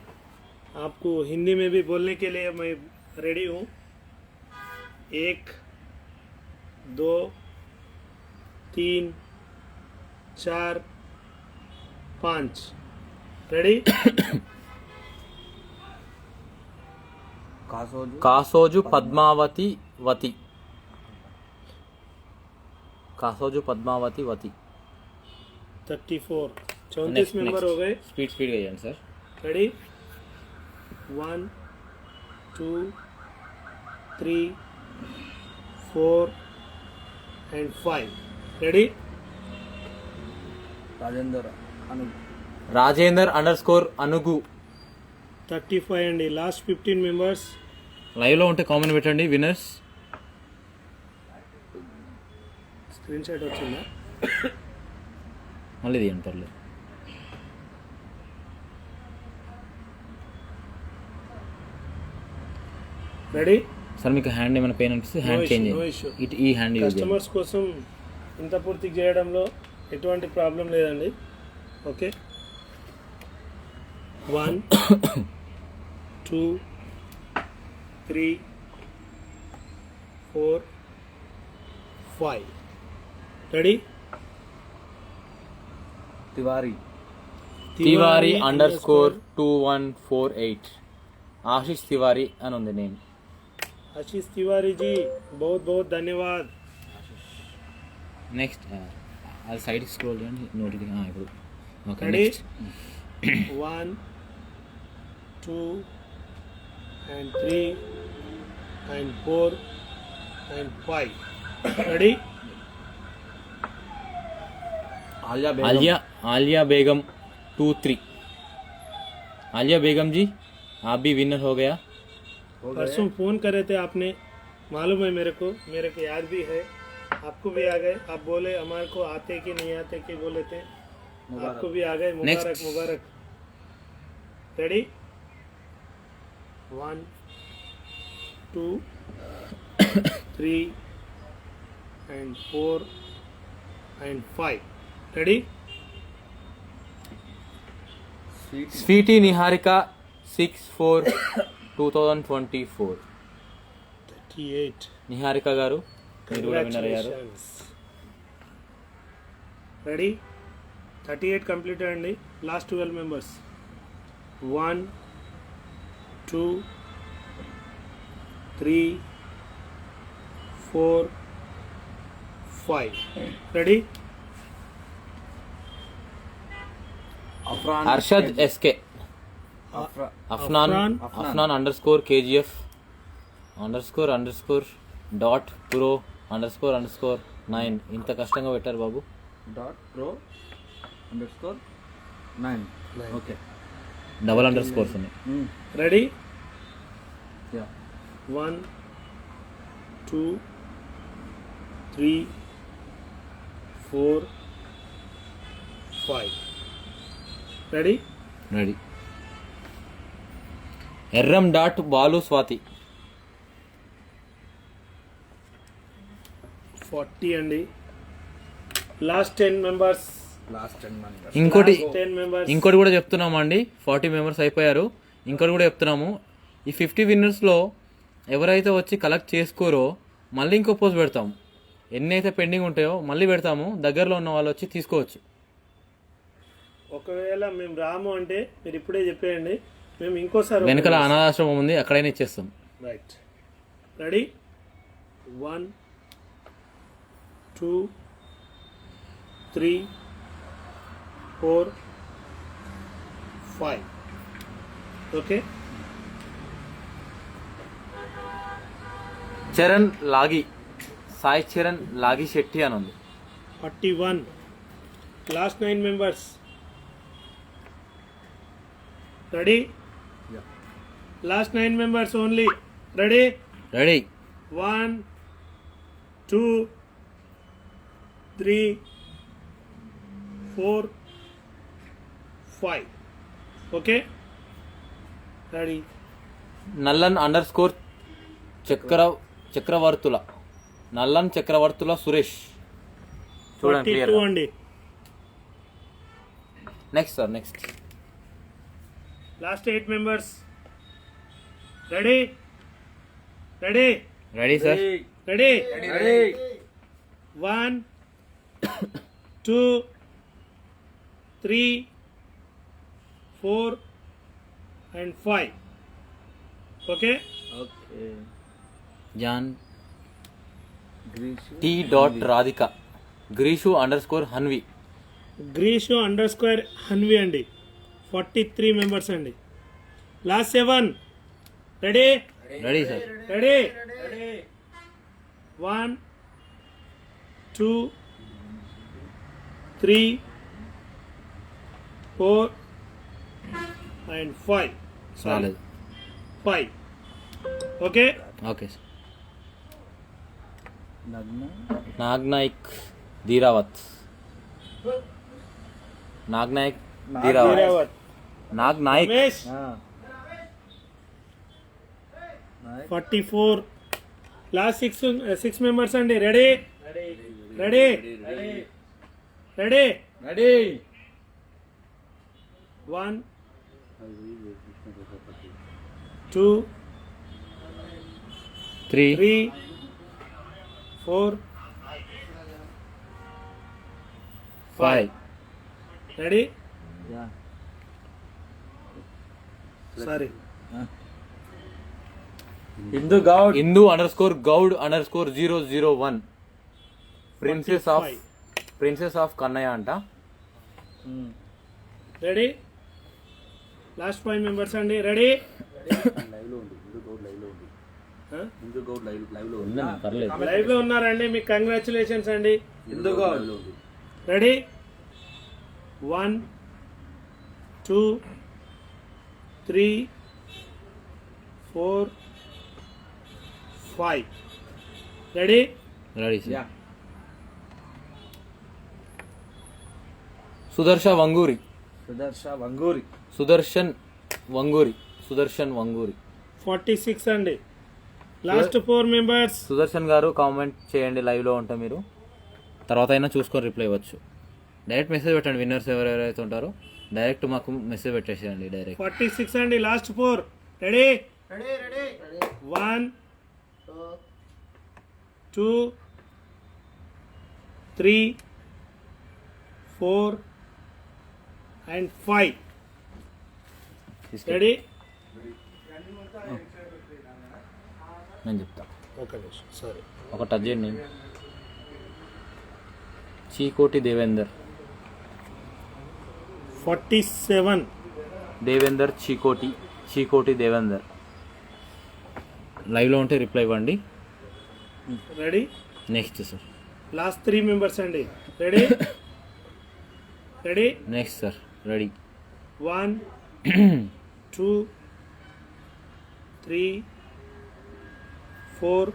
आपको हिंदी में भी बोलने के लिए मैं रेडी हूँ. 1 2 3 4 5. రెడీ? కాసోజు పద్మావతి వతి. కాసోజు పద్మావతి వతి. 34. 34 मेंबर हो गए. स्पीड వేయండి sir. Ready? 1 2 3 4 and 5. Ready? Rajender _ అనుగు 35 అండి. Last 15 members. లైవ్లో ఉంటే కామెంట్ పెట్టండి విన్నర్స్. స్క్రీన్ షాట్ వచ్చిందా? మళ్ళీ తీయండి పర్లేదు. రెడీ? సార్ మీకు హ్యాండ్ ఏమైనా పెయిన్ అనిపిస్తే హ్యాండ్ issue, చేంజ్ no చేయండి. issue. ఈ హ్యాండ్ యూజ్ చేయండి. కస్టమర్స్ కోసం ఇంత పూర్తి చేయడంలో ఎటువంటి ప్రాబ్లం లేదండి. Okay, 1 2 3 4 5 ready? తివారీ తివారీ _2148 ఆశిష్ తివారీ అని ఉంది నేమ్. आशीष तिवारी जी बहुत बहुत धन्यवाद. నెక్స్ట్ అది సైడ్ స్క్రోల్ చేయండి నోటిఫికేషన్ ఇప్పుడు okay ready? Next 1 2 and 3 and 4 and 5 ready? Aliya Begum 2-3 Aliya Begum ji आप भी विनर हो गया. परसों फोन करे थे आपने, मालूम है मेरे को याद भी है. आपको भी आ गए. आप बोले हमारे को आते कि नहीं आते कि बोले थे. आपको भी आ गए. मुबारक Next. मुबारक. Ready? 1 2 3 and 4 and 5 ready? Sweety Niharika 6/4/2024 38 Niharika garu మీరు కూడా విన్నర్ అయ్యారు. రెడీ? 38 కంప్లీట్ అండి. Last 12 members 1 2 3 4 5 ready? Arshad SK Afnan _KGF __.pro__9 ఇంత కష్టంగా పెట్టారు బాబు. .pro_9 okay double underscores ఉన్నాయి. Ready? Yeah 1 2 3 4 5 ready? Ready. Erram dot Balu Swathi 40 అండి. Last 10 members. ఇంకోటి 10 మెంబర్స్. ఇంకోటి కూడా చెప్తున్నామండి. 40 మెంబర్స్ అయిపోయారు. ఇంకోటి కూడా చెప్తున్నాము, ఈ 50 విన్నర్స్లో ఎవరైతే వచ్చి కలెక్ట్ చేసుకోరో మళ్ళీ ఇంకో పోస్ట్ పెడతాము. ఎన్ని అయితే పెండింగ్ ఉంటాయో మళ్ళీ పెడతాము. దగ్గరలో ఉన్న వాళ్ళు వచ్చి తీసుకోవచ్చు. ఒకవేళ మేము రాము అంటే మీరు ఇప్పుడే చెప్పేయండి, మేము ఇంకోసారి వెనకాల అనాథాశ్రమం ఉంది, అక్కడైనా ఇచ్చేస్తాం. రైట్. రెడీ? 1 2 3 4 5 ఓకే. చరణ్ లాగి సాయి చరణ్ లాగి శెట్టి అని ఉంది. 41. Last 9 members. Ready? Last 9 members only. Ready? Ready. 1 2 3 4 5 okay. Ready? Nallan _ Chakravarthula Nallan Chakravarthula Suresh చూడండి 42 అండి. Next sir next. Last 8 members. Ready? Ready? Ready sir. Ready? 1 2 3 4 and 5 okay. John T dot Radhika Greeshu _ Hanvi Greeshu _ Hanvi అండి. 43 మెంబర్స్ అండి. Last 7. Ready? Ready sir. Ready? 1 2 3 4 and 5 రాలేదు. 5 okay. Okay sir. Nagnayak Dheeravath Nagnayak Dheeravath Dheeravath. Nagnayak Ramesh 44. Last six members అండి. Ready ready ready ready 1 2 3 3 4 5 ready sorry Hindu Goud Hindu _Goud _001 princess of Kannayya అంట. Ready last 5 members అండి. Ready Hindu Goud live లో live లో ఉన్నారండి. మీకు కంగ్రాచులేషన్స్ అండి. Hindu Goud ready 1 2 3 4 5 ready ready yeah Sudarshan Vanguri Sudarshan Vanguri 46 అండి. Last 4 members. సుదర్శన్ గారు కామెంట్ చేయండి, లైవ్ లో ఉంటా, మీరు తర్వాత అయినా చూసుకొని రిప్లై ఇవ్వచ్చు. డైరెక్ట్ మెసేజ్ పెట్టండి, విన్నర్స్ ఎవరెవరైతే ఉంటారో డైరెక్ట్ మాకు మెసేజ్ పెట్టేసేయండి డైరెక్ట్. 46 అండి. Last 4 ready 1 2 3 4 and 5 ready. నేను చెప్తా, సారీ ఒక టచ్ చేయండి. చీకోటి దేవేందర్ 47 దేవేందర్ చీకోటి దేవేందర్ లైవ్లో ఉంటే రిప్లై ఇవ్వండి. Ready next sir. Last 3 members అండి. Ready ready next sir. Ready 1 2 3 4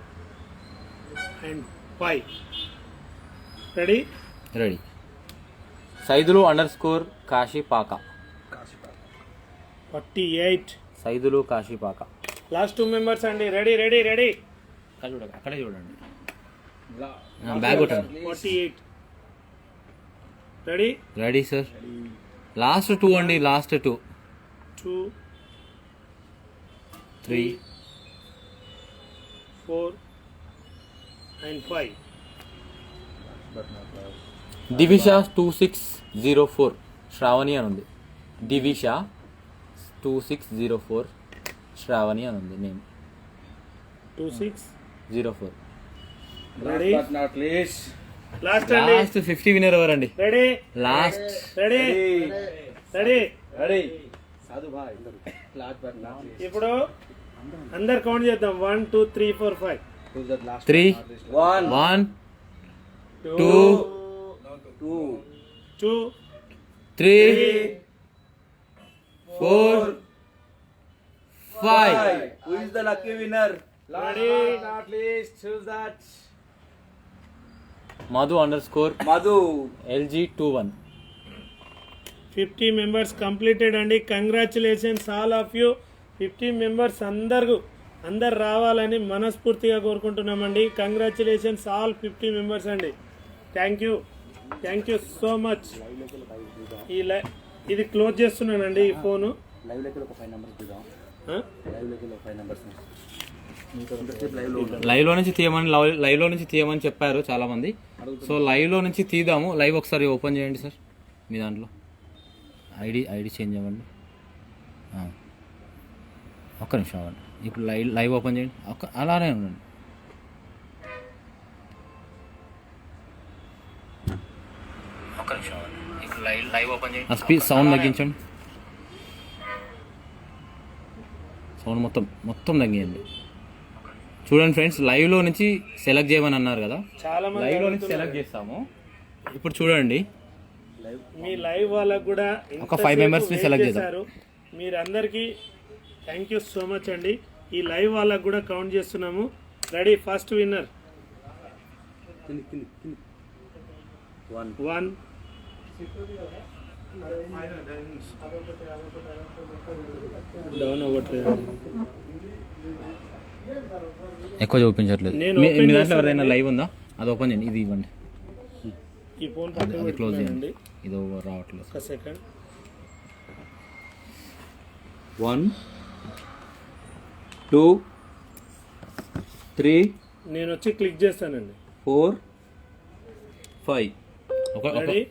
and 5 ready ready. Saidulu _Kashipaka 48 Saidulu Kashipaka. Last 2 members అండి. రెడీ రెడీ రెడీ అక్కడే చూడండి, బ్యాగ్ కొట్టండి. 48 రెడీ రెడీ సార్. లాస్ట్ 2 అండి, లాస్ట్ 2 2 3 4 and 5 దివిష 2604 శ్రావణి అని ఉంది. దివిష 2604 శ్రావణి అని ఉంది name. 2604 ready but not least last అండి. లాస్ట్ 50 విన్నర్ ఎవరండి? Ready last ready ready ready సాధు భాయ్ లాస్ట్ బట్ నాట్ లీస్ట్ ఇప్పుడు అందరు కౌంట్ చేద్దాం. 1 2 3 4 5 who's that last 3 one 1 2 2 2 3 4 5 who is the lucky winner last Ready? but not least who's that Madhu Madhu LG21 50 members completed అండి. Congratulations all of you. 50 members అందరు రావాలని మనస్ఫూర్తిగా కోరుకుంటున్నామండి. Congratulations all 50 members అండి. Thank you so much. ఇది close చేస్తున్నానండి ఈ phone. Live లోకి ఒక 5 నంబర్స్ దిద్దాం. ఆ? లైవ్ లోకి ఒక 5 నంబర్స్ లైవ్ లో నుంచి తీయమని చెప్పారు చాలా మంది. సో లైవ్ లో నుంచి తీద్దాము. లైవ్ ఒకసారి ఓపెన్ చేయండి సార్, మీ దాంట్లో ఐడి చేంజ్ అవ్వండి. ఒక్క నిమిషం అవ్వండి. ఇప్పుడు లైవ్ ఓపెన్ చేయండి. అలానే ఉండండి. ఒక్క నిమిషం అవ్వండి. ఇప్పుడు లైవ్ ఓపెన్ చేయండి. సౌండ్ తగ్గించండి. సౌండ్ మొత్తం తగ్గియండి. చూడండి ఫ్రెండ్స్, లైవ్ లో నుంచి సెలెక్ట్ చేయమని అన్నారు కదా, చాలా మంది లైవ్ లో నుంచి సెలెక్ట్ చేస్తాము. ఇప్పుడు చూడండి, మీ లైవ్ వాళ్ళకు కూడా ఒక 5 members ని select చేద్దాం. మీరందరికీ థ్యాంక్ యూ సో మచ్ అండి. ఈ లైవ్ వాళ్ళకు కూడా కౌంట్ చేస్తున్నాము. రెడీ ఫస్ట్ విన్నర్ 1 డౌన్ అవ్వట్లేదు. ఎక్కువ చూపించట్లేదు. నేను మీ open మీ దాంట్లో చేస్తానండి. ఎవరైనా లైవ్ ఉందా? అది ఓపెన్ చేయండి. ఇది ఇవ్వండి. ఈ ఫోన్ అది క్లోజ్ చేయండి. అండి ఇది రావట్లేదు. ఒక సెకండ్. 1 2 3 నేను వచ్చి క్లిక్ చేస్తానండి. 4 5. రెడీ?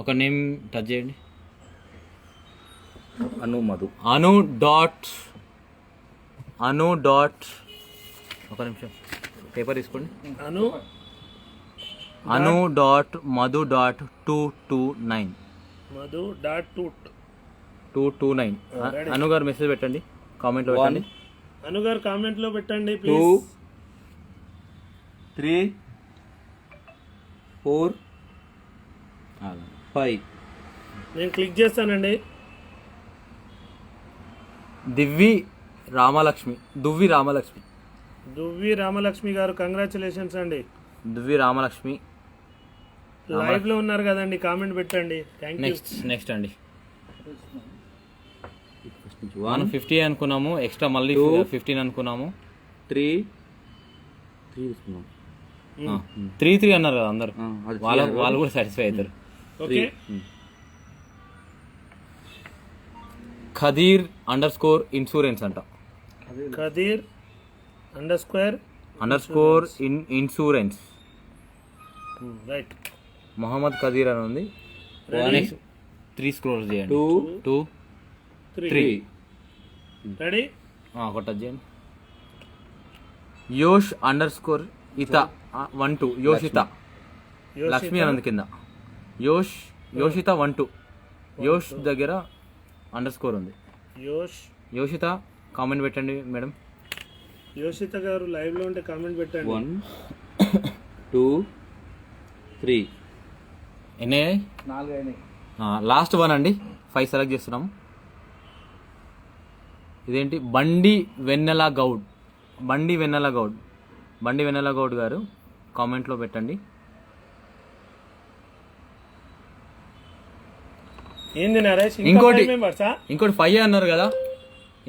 ఒక నేమ్ టచ్ చేయండి. అను మధు. అను డాట్ ఒక నిమిషం పేపర్ తీసుకోండి. Anu dot Madhu dot 229 Madhu dot 229. Anu garu message పెట్టండి, కామెంట్లో పెట్టండి. అనుగారు కామెంట్ లో పెట్టండి 2 ప్లీజ్. 3 4 5. నేను క్లిక్ చేస్తానండి. దువ్వి రామలక్ష్మి దువ్వి రామలక్ష్మి గారు కంగ్రాచులేషన్స్ అండి. దువ్వి రామలక్ష్మి లైవ్ లో ఉన్నారు కదండి, కామెంట్ పెట్టండి. Thank you. నెక్స్ట్ అండి. మనం 50 అనుకున్నాము, ఎక్స్ట్రా మళ్ళీ 15 అనుకున్నాము. 3 తీసుకున్నాం. 3 అన్నారు కదా అందరు. అది వాళ్ళు కూడా సాటిస్ఫై అవుతారు. ఓకే. ఖదీర్ _ఇన్సూరెన్స్ అంట. ఖదీర్ _ ఇన్సూరెన్స్. రైట్. మొహమ్మద్ ఖదీర్ అని ఉంది. నెక్స్ట్ 3 స్క్రోల్ చేయండి. 2 3 రెడీ? ఒక టచ్ చేయండి. యోష్ _ ఇత 1 2 యోషిత లక్ష్మి అని ఉంది కింద. యోషిత 1 2 యోష్ దగ్గర _ ఉంది. యోషిత కామెంట్ పెట్టండి మేడం. యోషిత గారు లైవ్ లో ఉంటే కామెంట్ పెట్టండి. 1 2 3. ఎన్ని 4 అయినాయి. లాస్ట్ 1 అండి. 5 సెలెక్ట్ చేస్తున్నాము. ఇదేంటి? బండి వెన్నెల గౌడ్ గారు కామెంట్లో పెట్టండి. ఏంది నరేష్? ఇంకోటి 5 మెంబర్సా? ఇంకోటి 5 అన్నారు కదా.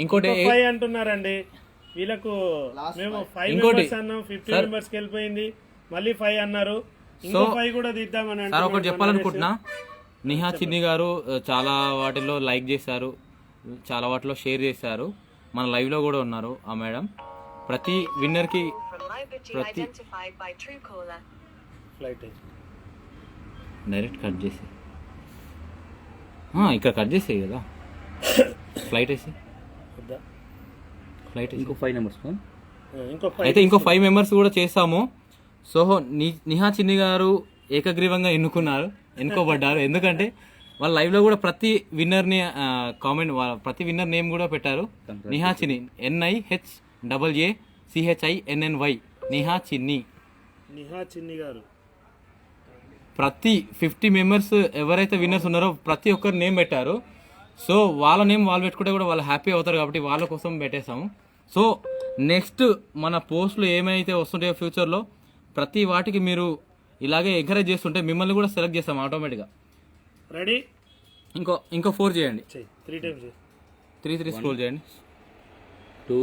ఇంకోటి 5 అంటున్నారండి వీళ్ళకు. మేము 5 ఇంకోటి మెంబర్స్ అన్నాం, 50 మెంబర్స్ కి వెళ్ళిపోయింది. మళ్ళీ 5 అన్నారు. ఇంకో 5 కూడా తీద్దామని సార్ ఒకటి చెప్పాలనుకుంటున్నా. నిహా చిన్ని గారు చాలా వాటిల్లో లైక్ చేశారు, చాలా వాటిలో షేర్ చేశారు. మన లైవ్ లో కూడా ఉన్నారు ఆ మేడం. ప్రతి విన్నర్ కి ఫ్లైట్ డైరెక్ట్ కట్ చేసి ఇక్కడ కట్ చేసేయి కదా. ఫ్లైట్ వేసి ఇంకో 5 నెంబర్స్. అయితే ఇంకో 5 మెంబర్స్ కూడా చేస్తాము. సో నిహా చిన్ని గారు ఏకగ్రీవంగా ఎన్నుకోబడ్డారు. ఎందుకంటే వాళ్ళ లైవ్ లో కూడా ప్రతి విన్నర్ ని కామెంట్, ప్రతి విన్నర్ నేమ్ కూడా పెట్టారు. నిహా చిన్ని NIHAACHINNY నిహా చిన్ని గారు. ప్రతి 50 మెంబర్స్ ఎవరైతే విన్నర్స్ ఉన్నారో ప్రతి ఒక్కరు నేమ్ పెట్టారు. సో వాళ్ళ నేమ్ వాళ్ళు పెట్టుకుంటే కూడా వాళ్ళు హ్యాపీ అవుతారు కాబట్టి వాళ్ళ కోసం పెట్టేశాము. సో నెక్స్ట్ మన పోస్టులు ఏమైతే వస్తుంటాయో ఫ్యూచర్లో ప్రతి వాటికి మీరు ఇలాగే ఎంకరేజ్ చేస్తుంటే మిమ్మల్ని కూడా సెలెక్ట్ చేస్తాం ఆటోమేటిక్గా. రెడీ? ఇంకో 4 చేయండి. 3 టైమ్స్ 3 స్క్రోల్ చేయండి. 2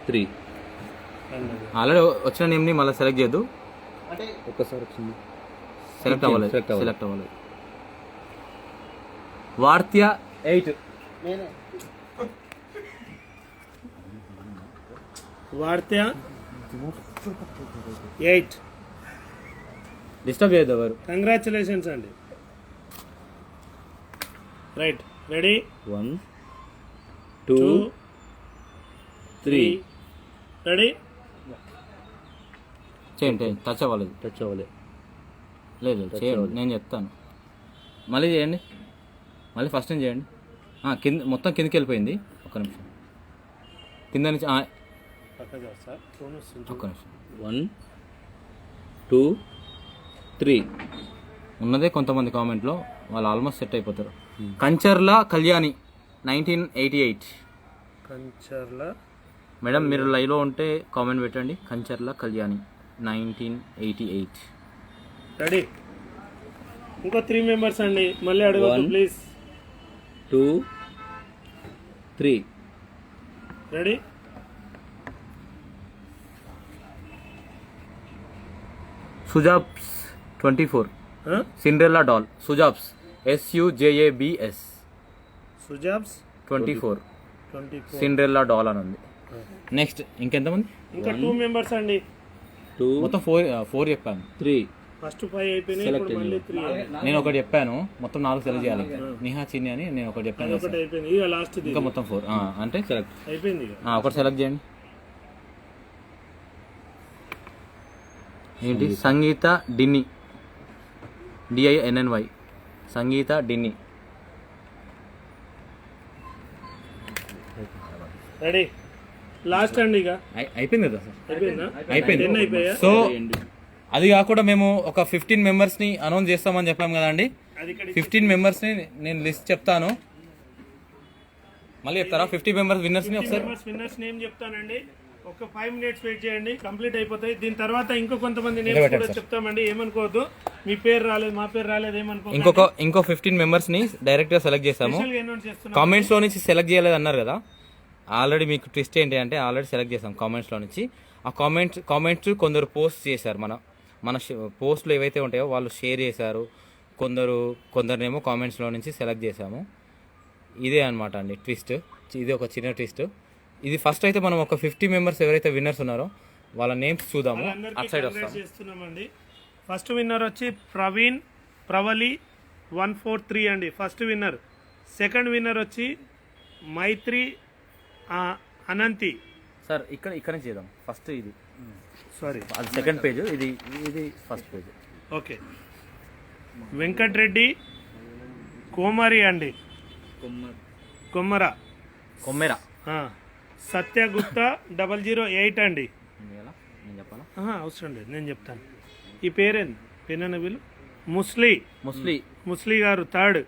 3. ఆల్రెడీ వచ్చిన నేమ్ని మళ్ళీ సెలెక్ట్ చేయొద్దు. ఒక్కసారి వచ్చింది. సెలెక్ట్ అవ్వలేదు. వార్త్య 8. వార్త్య 8. డిస్టర్బ్ చేయొద్దు ఎవరు. కంగ్రాచులేషన్స్ అండి. రైట్. రెడీ? 1 2 3. రెడీ? చేయండి. టచ్ అవ్వలేదు. లేదు చేయండి, నేను చెప్తాను. మళ్ళీ చేయండి. మళ్ళీ ఫస్ట్ టైం చేయండి. కింద మొత్తం కిందకి వెళ్ళిపోయింది. ఒక్క నిమిషం కింద నుంచి ఒక్క నిమిషం. 1 2 3. ఉన్నదే కొంతమంది కామెంట్లో, వాళ్ళు ఆల్మోస్ట్ సెట్ అయిపోతారు. కంచర్ల కళ్యాణి 1988. మేడం మీరు లైవ్లో ఉంటే కామెంట్ పెట్టండి. కంచర్ల కళ్యాణి 1988. రెడీ? ఇంకో 3 మెంబర్స్ అండి, మళ్ళీ అడగొద్దు ప్లీజ్. 2 3. రెడీ? సుజాబ్స్ 24 ఆ? Cinderella doll Sujabs SUJABS Sujabs 24 24. Cinderella doll అని ఉంది. నెక్స్ట్ ఇంకెంతమంది? ఇంకా 2 మెంబర్స్ అండి. మొత్తం ఫోర్ చెప్పాను. 3 ఫస్ట్ 5 అయిపోయినాయి, ఇప్పుడు మళ్ళీ 3 నేను ఒకటి చెప్పాను, మొత్తం 4 సెలెక్ట్ చేయాలి. నిహా చిన్ని అని నేను ఒకటి చెప్పాను కదా ఒకటి సార్. అయిపోయింది. ఇక లాస్ట్ ఇంకా మొత్తం 4 అంటే సెలెక్ట్ అయిపోయింది ఇక. ఒకటి సెలెక్ట్ చేయండి. ఏంటి? సంగీత డిన్ని DINNY సంగీత డిన్ని. రెడీ లాస్ట్ అండి. ఇక అయిపోయింది కదా సార్? అయిపోయిందా? అయిపోయింది. 10 అయిపోయా? సో అది కాకుండా మేము ఒక 15 మెంబర్స్ని అనౌన్స్ చేస్తామని చెప్పాం కదండి. అది ఇక్కడ 15 మెంబర్స్ని నేను లిస్ట్ చెప్తాను, మళ్ళీ చెప్తారా? 50 మెంబర్స్ విన్నర్స్ని ఒకసారి. విన్నర్స్ నేమ్ చెప్తానండి. ఒక 5 మినిట్స్ వెయిట్ చేయండి, కంప్లీట్ అయిపోతాయి. దీని తర్వాత ఇంకో కొంతమంది నేమ్స్ కూడా చెప్తామండి, ఏమనుకోవద్దు. మీ పేరు రాలేదు, మా పేరు రాలేదు ఏమనుకో. ఇంకో 15 మెంబర్స్ని డైరెక్ట్గా సెలెక్ట్ చేస్తాము. అనౌన్స్ చేస్తున్నాం. కామెంట్స్లో నుంచి సెలెక్ట్ చేయలేదు అన్నారు కదా, ఆల్రెడీ మీకు ట్విస్ట్ ఏంటి అంటే ఆల్రెడీ సెలెక్ట్ చేసాం కామెంట్స్లో నుంచి. ఆ కామెంట్స్ కొందరు పోస్ట్ చేశారు, మన పోస్టులు ఏవైతే ఉంటాయో వాళ్ళు షేర్ చేశారు. కొందరునేమో కామెంట్స్లో నుంచి సెలెక్ట్ చేశాము. ఇదే అనమాట అండి ట్విస్ట్. ఇది ఒక చిన్న ట్విస్ట్. ఇది ఫస్ట్ అయితే మనం ఒక 50 మెంబర్స్ ఎవరైతే విన్నర్స్ ఉన్నారో వాళ్ళ నేమ్స్ చూద్దాము. అటు సైడ్ వస్తాం. చేస్తున్నామండి. ఫస్ట్ విన్నర్ వచ్చి ప్రవలి 143 అండి, ఫస్ట్ విన్నర్. సెకండ్ విన్నర్ వచ్చి మైత్రి అనంతి. సార్ ఇక్కడ నుంచి చేద్దాం. ఫస్ట్ ఇది సారీ, అది సెకండ్ పేజ్, ఇది ఫస్ట్ పేజ్. ఓకే. వెంకట్రెడ్డి కోమరి అండి, కొమ్మెరా. సత్యగుప్తా 008 అండి. నేను చెప్పాలా? అవసరం లేదు, నేను చెప్తాను. ఈ పేరేంది? పెన్న వీళ్ళు ముస్లి గారు థర్డ్.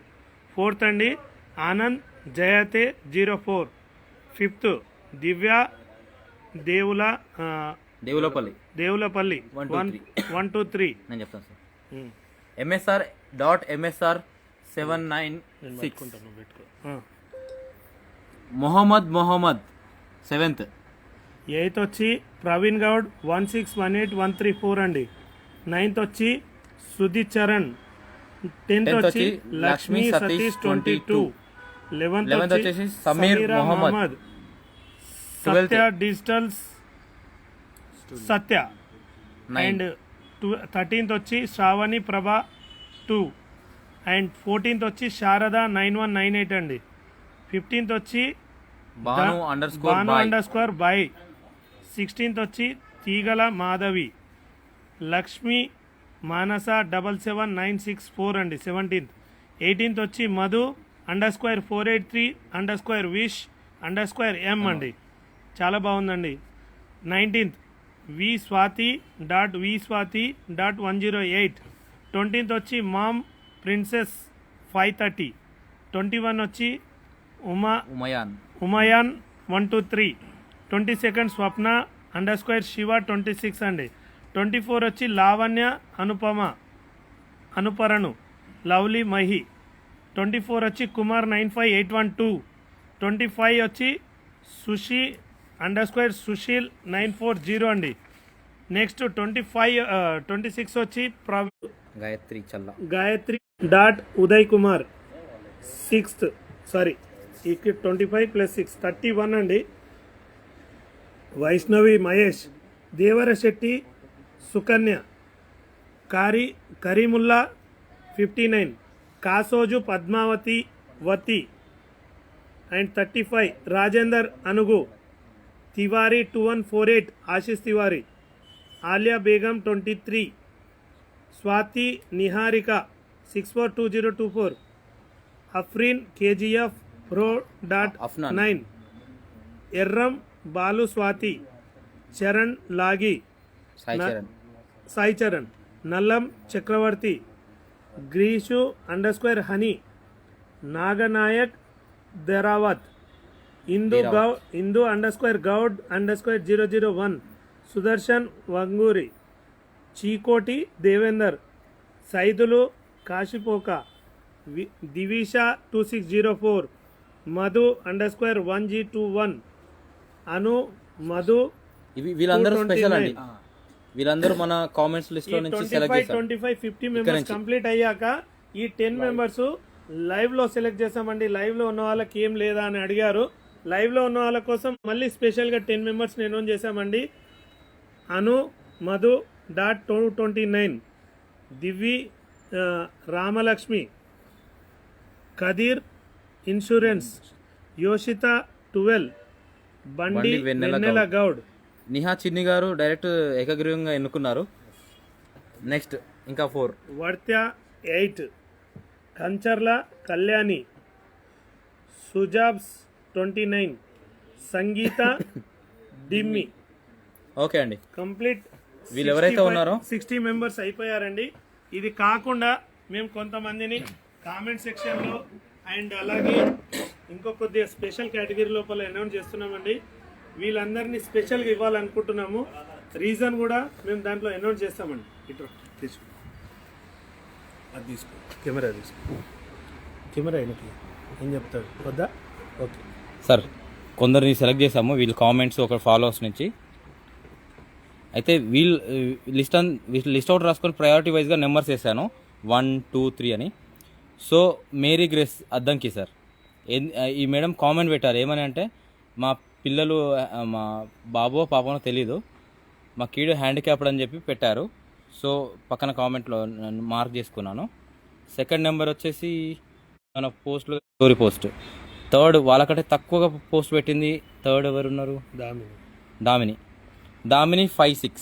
ఫోర్త్ అండి ఆనంద్ జయతే 04. ఫిఫ్త్ దివ్య దేవులపల్లి 123. నేను చెప్తాను sir. MSR.MSR796. Mohammed 7th. Eighth వచ్చి ప్రవీణ్ గౌడ్ 1618134 అండి. 9th వచ్చి సుధీర్ చరణ్. 10th వచ్చి లక్ష్మీ సతీష్ 22. 11th వచ్చి సమీర్ మొహమ్మద్. సత్య డిజిటల్స్ సత్య. అండ్ 13th వచ్చి శ్రావణి ప్రభా 2. అండ్ 14th వచ్చి శారద 9198 అండి. 15th వచ్చి భాను _బాయ్. 16th వచ్చి తీగల మాధవి. లక్ష్మి మానస 77964 అండి 17th. 18th వచ్చి మధు _483_wish_m అండి, చాలా బాగుందండి. 19th vswati.108. 20th వచ్చి మామ్ ప్రిన్సెస్ 530. 21 వచ్చి ఉమయాన్ 123. 22nd స్వప్న _శివ 26 అండి. 24 వచ్చి లావణ్య అనుపరణు లవ్లీ మహి. 24 వచ్చి కుమార్ 95812. 25 వచ్చి సుషి _సుశీల్ 940 అండి. నెక్స్ట్ 26 వచ్చి గాయత్రి ఉదయ్ కుమార్ 6th. సారీ, ఇక్కడ 25 + 6 31 అండి. వైష్ణవి మహేష్. దేవర శెట్టి సుకన్య. కరీముల్లా 59. కాసోజు పద్మావతి వతి and 35. Rajender Anugu. Tiwari 2148 Ashish Tiwari. Aliya Begum 23. Swathi Niharika 642024. Afreen KGF Pro.9. Erram Balu Swathi. Charan లాగి. సాయి చరణ్. నల్లం చక్రవర్తి. గ్రీషు _హనీ. నాగనాయక్ దరావత్. ఇందు _గౌడ్ _001. సుదర్శన్ వంగూరి. చీకోటి దేవేందర్. సైదులు కాశిపోక. దివిష 2604. మధు _1G21. అను మధు వీళ్ళందరూ స్పెషల్ అండి. వీళ్ళందరూ మన కామెంట్స్ లిస్ట్ లో నుంచి సెలెక్ట్ చేశారు. 50 మెంబర్స్ కంప్లీట్ అయ్యాక ఈ 10 మెంబర్స్ లైవ్ లో సెలెక్ట్ చేసామండి. లైవ్ లో ఉన్న వాళ్ళకి ఏం లేదా అని అడిగారు. లైవ్ లో ఉన్న వాళ్ళ కోసం మళ్ళీ స్పెషల్ గా 10 మెంబర్స్ అనౌన్స్ చేసామండి. అను మధు .229, దివ్వి రామలక్ష్మి, కదీర్ ఇన్సూరెన్స్, యోషిత 12, బండి వెన్నెల గౌడ్, నిహా చిన్ని గారు డైరెక్ట్ ఏకగ్రీవంగా ఎన్నుకున్నారు. నెక్స్ట్ ఇంకా 4 వర్త్య 8, కంచర్ల కళ్యాణి, సుజాబ్స్ 29, సంగీత డిమ్మి. ఓకే అండి, కంప్లీట్ వీళ్ళు ఎవరైతే ఉన్నారో 60 మెంబర్స్ అయిపోయారండి. ఇది కాకుండా మేము కొంతమందిని కామెంట్ సెక్షన్లో అండ్ అలాగే ఇంకో కొద్దిగా స్పెషల్ కేటగిరీ లోపల అనౌన్స్ చేస్తున్నామండి. వీళ్ళందరినీ స్పెషల్గా ఇవ్వాలనుకుంటున్నాము. రీజన్ కూడా మేము దాంట్లో అనౌన్స్ చేస్తామండి. ఇట్లా తీసుకో, అది తీసుకో, కెమెరా తీసుకో, కెమెరా వెనక్కి ఏం చెప్తాడు వద్దా? ఓకే సార్, కొందరిని సెలెక్ట్ చేసాము వీళ్ళ కామెంట్స్ ఒక ఫాలోవర్స్ నుంచి. అయితే వీళ్ళు లిస్ట్ అవుట్ రాసుకొని ప్రయారిటీ వైజ్గా నెంబర్స్ వేసాను 1, 2, 3 అని. So Mary Grace Addanki sir, ఈ మేడం కామెంట్ పెట్టారు ఏమని అంటే, మా పిల్లలు మా బాబో పాపనో తెలీదు, మా కీడు హ్యాండిక్యాప్డ్ అని చెప్పి పెట్టారు. సో పక్కన కామెంట్లో నేను మార్క్ చేసుకున్నాను. సెకండ్ నెంబర్ వచ్చేసి మన పోస్ట్లో స్టోరీ పోస్ట్. థర్డ్ వాళ్ళకంటే తక్కువగా పోస్ట్ పెట్టింది థర్డ్ ఎవరు ఉన్నారు? దామిని 5, 6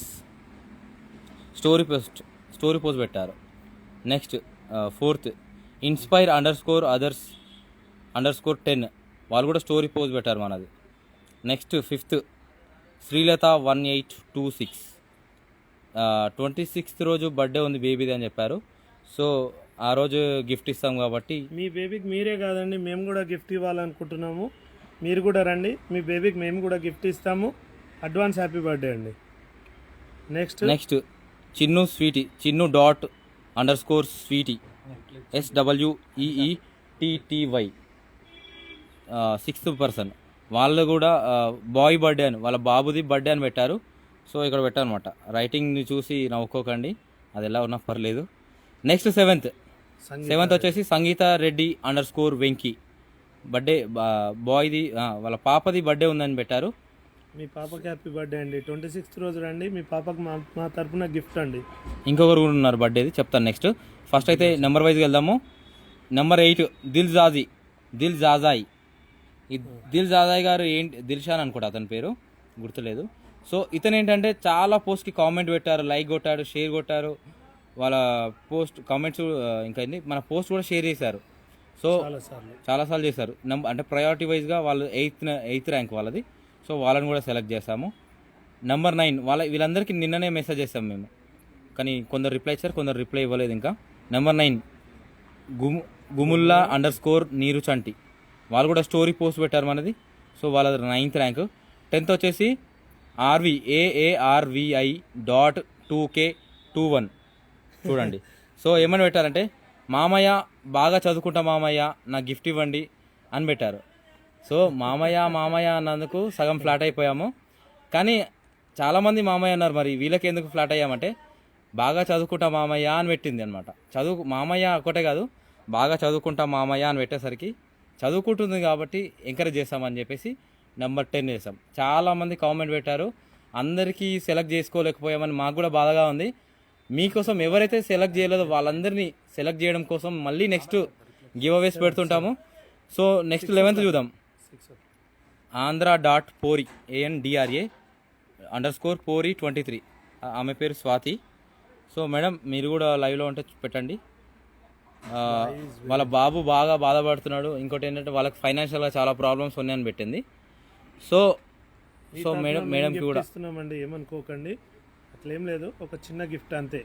స్టోరీ పోస్ట్ పెట్టారు. నెక్స్ట్ 4th ఇన్స్పైర్ _others_10 వాళ్ళు కూడా స్టోరీ పోస్ట్ పెట్టారు మనది. నెక్స్ట్ 5th శ్రీలత 1826 26th రోజు బర్త్డే ఉంది బేబీది అని చెప్పారు. సో ఆ రోజు గిఫ్ట్ ఇస్తాం కాబట్టి మీ బేబీకి మీరే కాదండి, మేము కూడా గిఫ్ట్ ఇవ్వాలనుకుంటున్నాము. మీరు కూడా రండి, మీ బేబీకి మేము కూడా గిఫ్ట్ ఇస్తాము. అడ్వాన్స్ హ్యాపీ బర్త్డే అండి. Next Chinnu Sweety, Chinnu ._Sweety SWEETTY 6th person. వాళ్ళు కూడా బాయ్ బర్త్డే అని వాళ్ళ బాబుది బర్త్డే అని పెట్టారు. సో ఇక్కడ పెట్టారనమాట. రైటింగ్ని చూసి నవ్వుకోకండి, అది ఎలా ఉన్నా పర్లేదు. నెక్స్ట్ 7th వచ్చేసి సంగీత రెడ్డి _వెంకీ బర్త్డే బాయ్ది వాళ్ళ పాపది బర్త్డే ఉందని పెట్టారు. మీ పాపకి హ్యాపీ బర్త్డే అండి. 26th రోజు రండి, మీ పాపకు మా తరపున గిఫ్ట్ అండి. ఇంకొకరు కూడా ఉన్నారు బర్త్డేది, చెప్తాను నెక్స్ట్. ఫస్ట్ అయితే నెంబర్ వైజ్గా వెళ్దాము. నెంబర్ 8 దిల్ జాజాయ్. ఈ దిల్ జాజాయ్ గారు ఏంటి, దిల్షాన్ అనుకుంటా అతని పేరు, గుర్తులేదు. సో ఇతను ఏంటంటే చాలా పోస్ట్కి కామెంట్ పెట్టారు, లైక్ కొట్టారు, షేర్ కొట్టారు. వాళ్ళ పోస్ట్ కామెంట్స్ ఇంకా మన పోస్ట్ కూడా షేర్ చేశారు. సో చాలాసార్లు చేశారు. అంటే ప్రయారిటీ వైజ్గా వాళ్ళు 8th ర్యాంక్ వాళ్ళది. సో వాళ్ళని కూడా సెలెక్ట్ చేసాము. నెంబర్ 9 వీళ్ళందరికీ నిన్ననే మెసేజ్ చేసాం మేము, కానీ కొందరు రిప్లై ఇచ్చారు, కొందరు రిప్లై ఇవ్వలేదు ఇంకా. నెంబర్ 9 గుముల్లా _నీరు చంటి వాళ్ళు కూడా స్టోరీ పోస్ట్ పెట్టారు మనది. సో వాళ్ళ 9th ర్యాంక్. 10th వచ్చేసి RVARVI.2K21 చూడండి. సో ఏమని పెట్టారంటే, మామయ్య బాగా చదువుకుంటా మామయ్య, నా గిఫ్ట్ ఇవ్వండి అని పెట్టారు. సో మామయ్య అన్నందుకు సగం ఫ్లాట్ అయిపోయాము. కానీ చాలామంది మామయ్య అన్నారు, మరి వీళ్ళకి ఎందుకు ఫ్లాట్ అయ్యామంటే బాగా చదువుకుంటా మామయ్య అని పెట్టింది అనమాట. మామయ్య ఒకటే కాదు, బాగా చదువుకుంటా మామయ్య అని పెట్టేసరికి చదువుకుంటుంది కాబట్టి ఎంకరేజ్ చేస్తామని చెప్పేసి నెంబర్ 10 చేసాం. చాలామంది కామెంట్ పెట్టారు, అందరికీ సెలెక్ట్ చేసుకోలేకపోయామని మాకు కూడా బాధగా ఉంది. మీకోసం ఎవరైతే సెలెక్ట్ చేయలేదో వాళ్ళందరినీ సెలెక్ట్ చేయడం కోసం మళ్ళీ నెక్స్ట్ గివ్ అవేస్ పెడుతుంటాము. సో నెక్స్ట్ 11th చూద్దాం. ఆంధ్ర.పోరి ANDRA_Pori23 ఆమె పేరు స్వాతి. సో మేడం మీరు కూడా లైవ్లో ఉంటే పెట్టండి. వాళ్ళ బాబు బాగా బాధపడుతున్నాడు. ఇంకోటి ఏంటంటే వాళ్ళకి ఫైనాన్షియల్గా చాలా ప్రాబ్లమ్స్ ఉన్నాయని పెట్టింది. సో మేడంకి కూడా ఇస్తున్నామండి, ఏమనుకోకండి, అట్లేం లేదు, ఒక చిన్న గిఫ్ట్ అంతే.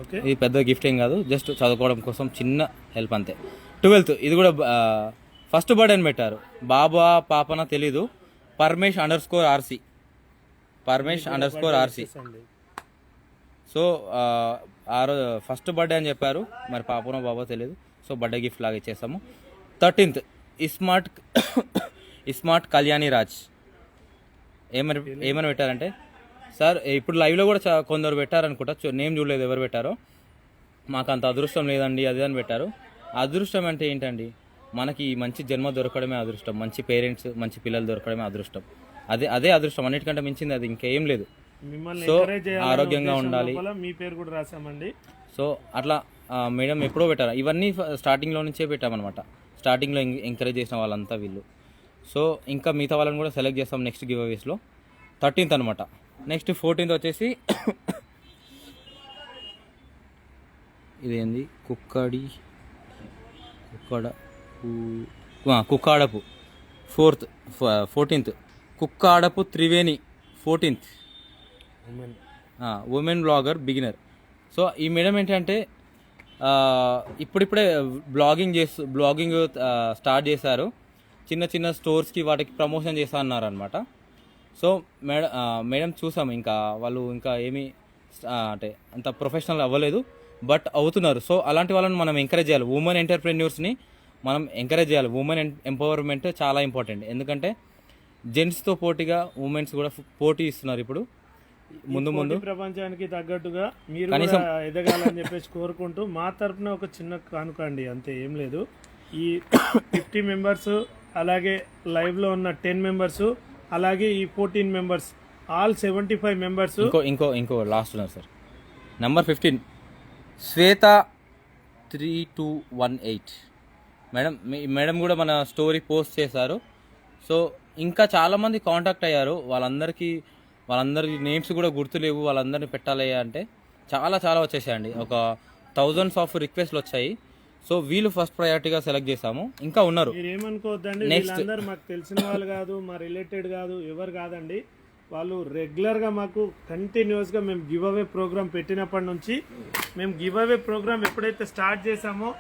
ఓకే, ఇది పెద్ద గిఫ్ట్ ఏం కాదు, జస్ట్ చదువుకోవడం కోసం చిన్న హెల్ప్ అంతే. 12th ఇది కూడా ఫస్ట్ బర్త్డే అని పెట్టారు. బాబా పాపన తెలీదు, పరమేష్ _RC. సో ఆ రోజు ఫస్ట్ బర్త్డే అని చెప్పారు, మరి పాపనో బాబో తెలియదు. సో బర్త్డే గిఫ్ట్ లాగా ఇచ్చేసాము. 13th ఇస్మార్ట్ కళ్యాణి రాజ్ ఏమని పెట్టారంటే, సార్ ఇప్పుడు లైవ్లో కూడా కొందరు పెట్టారనుకుంటా, నేమ్ చూడలేదు ఎవరు పెట్టారో. మాకు అంత అదృష్టం లేదండి అది అని పెట్టారు. అదృష్టం అంటే ఏంటండి, మనకి మంచి జన్మ దొరకడమే అదృష్టం, మంచి పేరెంట్స్ మంచి పిల్లలు దొరకడమే అదృష్టం. అదే అదృష్టం, అన్నిటికంటే మించింది అది ఇంకేం లేదు. మిమ్మల్ని సో encourage చేయాలనే ఆరోగ్యంగా ఉద్దేశం ఉండాలి. లోపల మీ పేరు కూడా రాసామండి. సో అట్లా మేడం ఎప్పుడో పెట్టారు, ఇవన్నీ స్టార్టింగ్లో నుంచే పెట్టామన్నమాట. స్టార్టింగ్లో ఎంకరేజ్ చేసిన వాళ్ళంతా వీళ్ళు. సో ఇంకా మిగతా వాళ్ళని కూడా సెలెక్ట్ చేస్తాం నెక్స్ట్ గివ్ అవేస్లో. 13th అనమాట. నెక్స్ట్ 14th వచ్చేసి ఇదేంది Kukkadapu 14th Kukkadapu Triveni 14th women blogger beginner. So ఈ మేడం ఏంటంటే ఇప్పుడిప్పుడే బ్లాగింగ్ స్టార్ట్ చేశారు. చిన్న చిన్న స్టోర్స్కి వాటికి ప్రమోషన్ చేస్తా అన్నారనమాట. సో మేడం చూసాము, ఇంకా వాళ్ళు ఇంకా ఏమీ అంటే అంత ప్రొఫెషనల్ అవ్వలేదు, బట్ అవుతున్నారు. సో అలాంటి వాళ్ళని మనం ఎంకరేజ్ చేయాలి. ఉమెన్ ఎంటర్ప్రెన్యూర్స్ని మనం ఎంకరేజ్ చేయాలి. ఉమెన్ ఎంపవర్మెంట్ చాలా ఇంపార్టెంట్, ఎందుకంటే జెంట్స్తో పోటీగా ఉమెన్స్ కూడా పోటీ ఇస్తున్నారు ఇప్పుడు. ముందు ప్రపంచానికి తగ్గట్టుగా మీరు కూడా ఎదగాలని చెప్పేసి కోరుకుంటూ మా తరపున ఒక చిన్న కానుకండి, అంతే, ఏం లేదు. ఈ 50 మెంబర్స్, అలాగే లైవ్లో ఉన్న 10 మెంబర్స్, అలాగే ఈ 14 మెంబర్స్, ఆల్ 75 మెంబర్స్. ఇంకో లాస్ట్ ఉన్నారు సార్, నెంబర్ 15 శ్వేత 3218 మేడం కూడా మన స్టోరీ పోస్ట్ చేశారు. సో ఇంకా చాలామంది కాంటాక్ట్ అయ్యారు, వాళ్ళందరి నేమ్స్ కూడా గుర్తులేవు, వాళ్ళందరినీ పెట్టాలి అంటే చాలా వచ్చేసాయండి. ఒక 1000s ఆఫ్ రిక్వెస్ట్లు వచ్చాయి. సో వీళ్ళు ఫస్ట్ ప్రయారిటీగా సెలెక్ట్ చేసాము. ఇంకా ఉన్నారు, మీరేమనుకోవద్దండి, వీళ్ళందరూ మాకు తెలిసిన వాళ్ళు కాదు, మా రిలేటెడ్ కాదు, ఎవరు కాదండి. వాళ్ళు రెగ్యులర్గా మాకు కంటిన్యూస్గా మేము గివ్ అవే ప్రోగ్రామ్ పెట్టినప్పటి నుంచి, మేము గివ్ అవే ప్రోగ్రామ్ ఎప్పుడైతే స్టార్ట్ చేసామో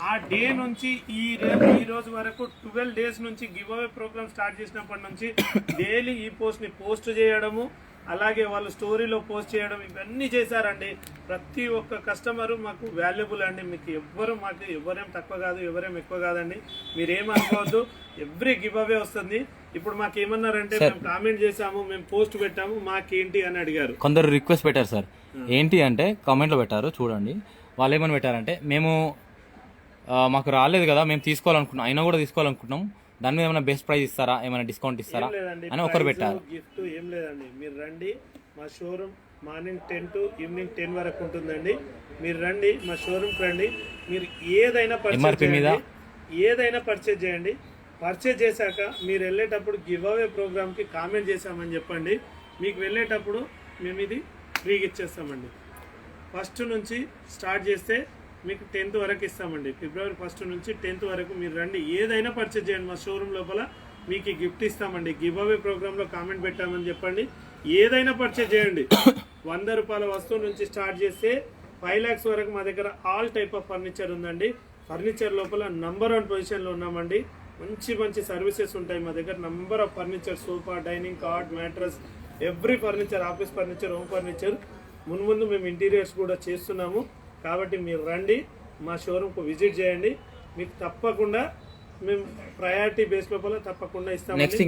ఆ డే నుంచి ఈ రోజు వరకు 12 days నుంచి గివ్ అవే ప్రోగ్రామ్ స్టార్ట్ చేసినప్పటి నుంచి డైలీ ఈ పోస్ట్ని పోస్ట్ చేయడము, అలాగే వాళ్ళు స్టోరీలో పోస్ట్ చేయడం, ఇవన్నీ చేశారండి. ప్రతి ఒక్క కస్టమరు మాకు వాల్యుబుల్ అండి. మీకు ఎవరేం తక్కువ కాదు, ఎవరేం ఎక్కువ కాదండి, మీరేం అనుకోవద్దు. ఎవ్రీ గివ్ అవే వస్తుంది. ఇప్పుడు మాకు ఏమన్నారంటే, మేము కామెంట్ చేసాము, మేము పోస్ట్ పెట్టాము, మాకేంటి అని అడిగారు. కొందరు రిక్వెస్ట్ పెట్టారు సార్. ఏంటి అంటే కామెంట్లో పెట్టారు, చూడండి. వాళ్ళు ఏమని పెట్టారంటే, మాకు రాలేదు కదా, మేము తీసుకోవాలనుకున్నాం, అయినా కూడా తీసుకోవాలనుకుంటున్నాం, దాని మీద ఏమైనా బెస్ట్ ప్రైస్ ఇస్తారా, ఏమైనా డిస్కౌంట్ ఇస్తారా అని ఒకరు పెట్టారు. గిఫ్ట్ ఏం లేదండి, మీరు రండి. మా షోరూమ్ మార్నింగ్ 10 to ఈవినింగ్ 10 వరకు ఉంటుందండి. మీరు రండి, మా షోరూమ్కి రండి. మీరు ఏదైనా పర్చేజ్ చేయండి. పర్చేజ్ చేశాక మీరు వెళ్ళేటప్పుడు గివ్ అవే ప్రోగ్రామ్కి కామెంట్ చేశామని చెప్పండి. మీకు వెళ్ళేటప్పుడు మేము ఇది ఫ్రీగా ఇచ్చేస్తామండి. 1st నుంచి స్టార్ట్ చేస్తే మీకు 10th వరకు ఇస్తామండి. February 1st నుంచి 10th వరకు మీరు రండి, ఏదైనా పర్చేజ్ చేయండి. మా షోరూమ్ లోపల మీకు గిఫ్ట్ ఇస్తామండి. గివ్ అవే ప్రోగ్రాంలో కామెంట్ పెట్టామని చెప్పండి, ఏదైనా పర్చేజ్ చేయండి. 100 రూపాయల వస్తువు నుంచి స్టార్ట్ చేస్తే 5 lakhs వరకు మా దగ్గర ఆల్ టైప్ ఆఫ్ ఫర్నిచర్ ఉందండి. ఫర్నిచర్ లోపల నంబర్ 1 పొజిషన్లో ఉన్నామండి. మంచి సర్వీసెస్ ఉంటాయి మా దగ్గర. Number of furniture, sofa, dining, card, mattress, every furniture, office furniture, home furniture. ముందు మేము ఇంటీరియర్స్ కూడా చేస్తున్నాము. కాబట్టి మీరు రండి, మా షోరూమ్కు విజిట్ చేయండి. మీకు తప్పకుండా మేము ప్రయారిటీ బేస్ లోపల తప్పకుండా ఇస్తాం. నెక్స్ట్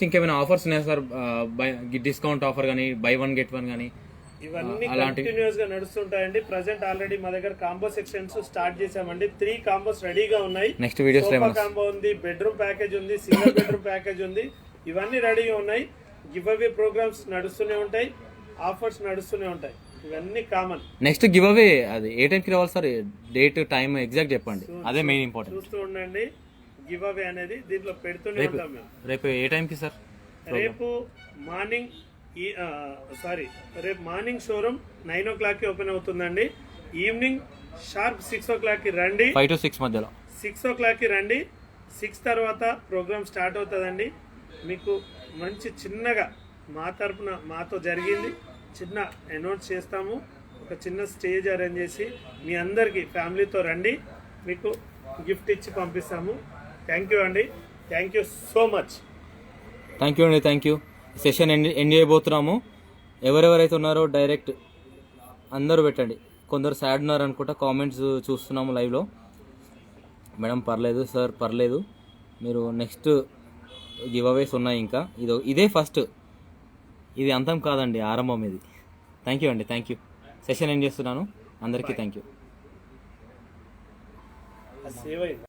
ఇంకేమైనా ఆఫర్స్ ఉన్నాయా సార్? డిస్కౌంట్ ఆఫర్ కానీ, buy one get one కానీ, ఇవన్నీ కంటిన్యూస్ గా నడుస్తుంటాయండి. ప్రెసెంట్ ఆల్రెడీ మా దగ్గర కాంబో సెక్షన్స్ స్టార్ట్ చేసామండి. 3 కాంబోస్ రెడీగా ఉన్నాయి. నెక్స్ట్ వీడియోస్ కాంబో ఉంది, బెడ్రూమ్ ప్యాకేజ్ ఉంది, సింగిల్ బెడ్రూమ్ ప్యాకేజ్ ఉంది. ఇవన్నీ రెడీగా ఉన్నాయి. గివ్ అవే ప్రోగ్రామ్స్ నడుస్తూనే ఉంటాయి, ఆఫర్స్ నడుస్తూనే ఉంటాయి. ఇవన్నీ కామన్. నెక్స్ట్ గివ్ అవే అది ఏ టైంకి రావాలి సార్? డేట్, టైం ఎగ్జాక్ట్ చెప్పండి, అదే మెయిన్ ఇంపార్టెంట్. చూస్తూ ఉండండి, గివ్ అవే అనేది దీంట్లో పెడుతూనే ఉంటాం మేము. రేపు ఏ టైంకి సార్? రేపు మార్నింగ్ షోరూమ్ 9 o'clock ఓపెన్ అవుతుందండి. ఈవినింగ్ షార్ప్ 6 o'clock రండి. 5 to 6 మధ్యలో 6 o'clock రండి. 6 తర్వాత ప్రోగ్రామ్ స్టార్ట్ అవుతుందండి. మీకు మంచి చిన్నగా మా తరపున మాతో జరిగింది చిన్న అనౌన్స్ చేస్తాము. ఒక చిన్న స్టేజ్ అరేంజ్ చేసి మీ అందరికీ ఫ్యామిలీతో రండి, మీకు గిఫ్ట్ ఇచ్చి పంపిస్తాము. థ్యాంక్ యూ అండి, thank you so much. Thank you అండి, థ్యాంక్ యూ. సెషన్ ఎండ్ చేయబోతున్నాము. ఎవరెవరైతే ఉన్నారో డైరెక్ట్ అందరూ పెట్టండి. కొందరు సాడ్ ఉన్నారు అనుకుంటా, కామెంట్స్ చూస్తున్నాము లైవ్లో. మేడం పర్లేదు సార్, పర్లేదు, మీరు నెక్స్ట్ గివ్ అవేస్ ఉన్నాయి. ఇంకా ఇదే ఫస్ట్ ఇది అంతం కాదండి, ఆరంభం ఇది. థ్యాంక్ యూ అండి, థ్యాంక్ యూ. సెషన్ ఏం చేస్తున్నాను, అందరికీ థ్యాంక్ యూ. సేవ్ అయింది.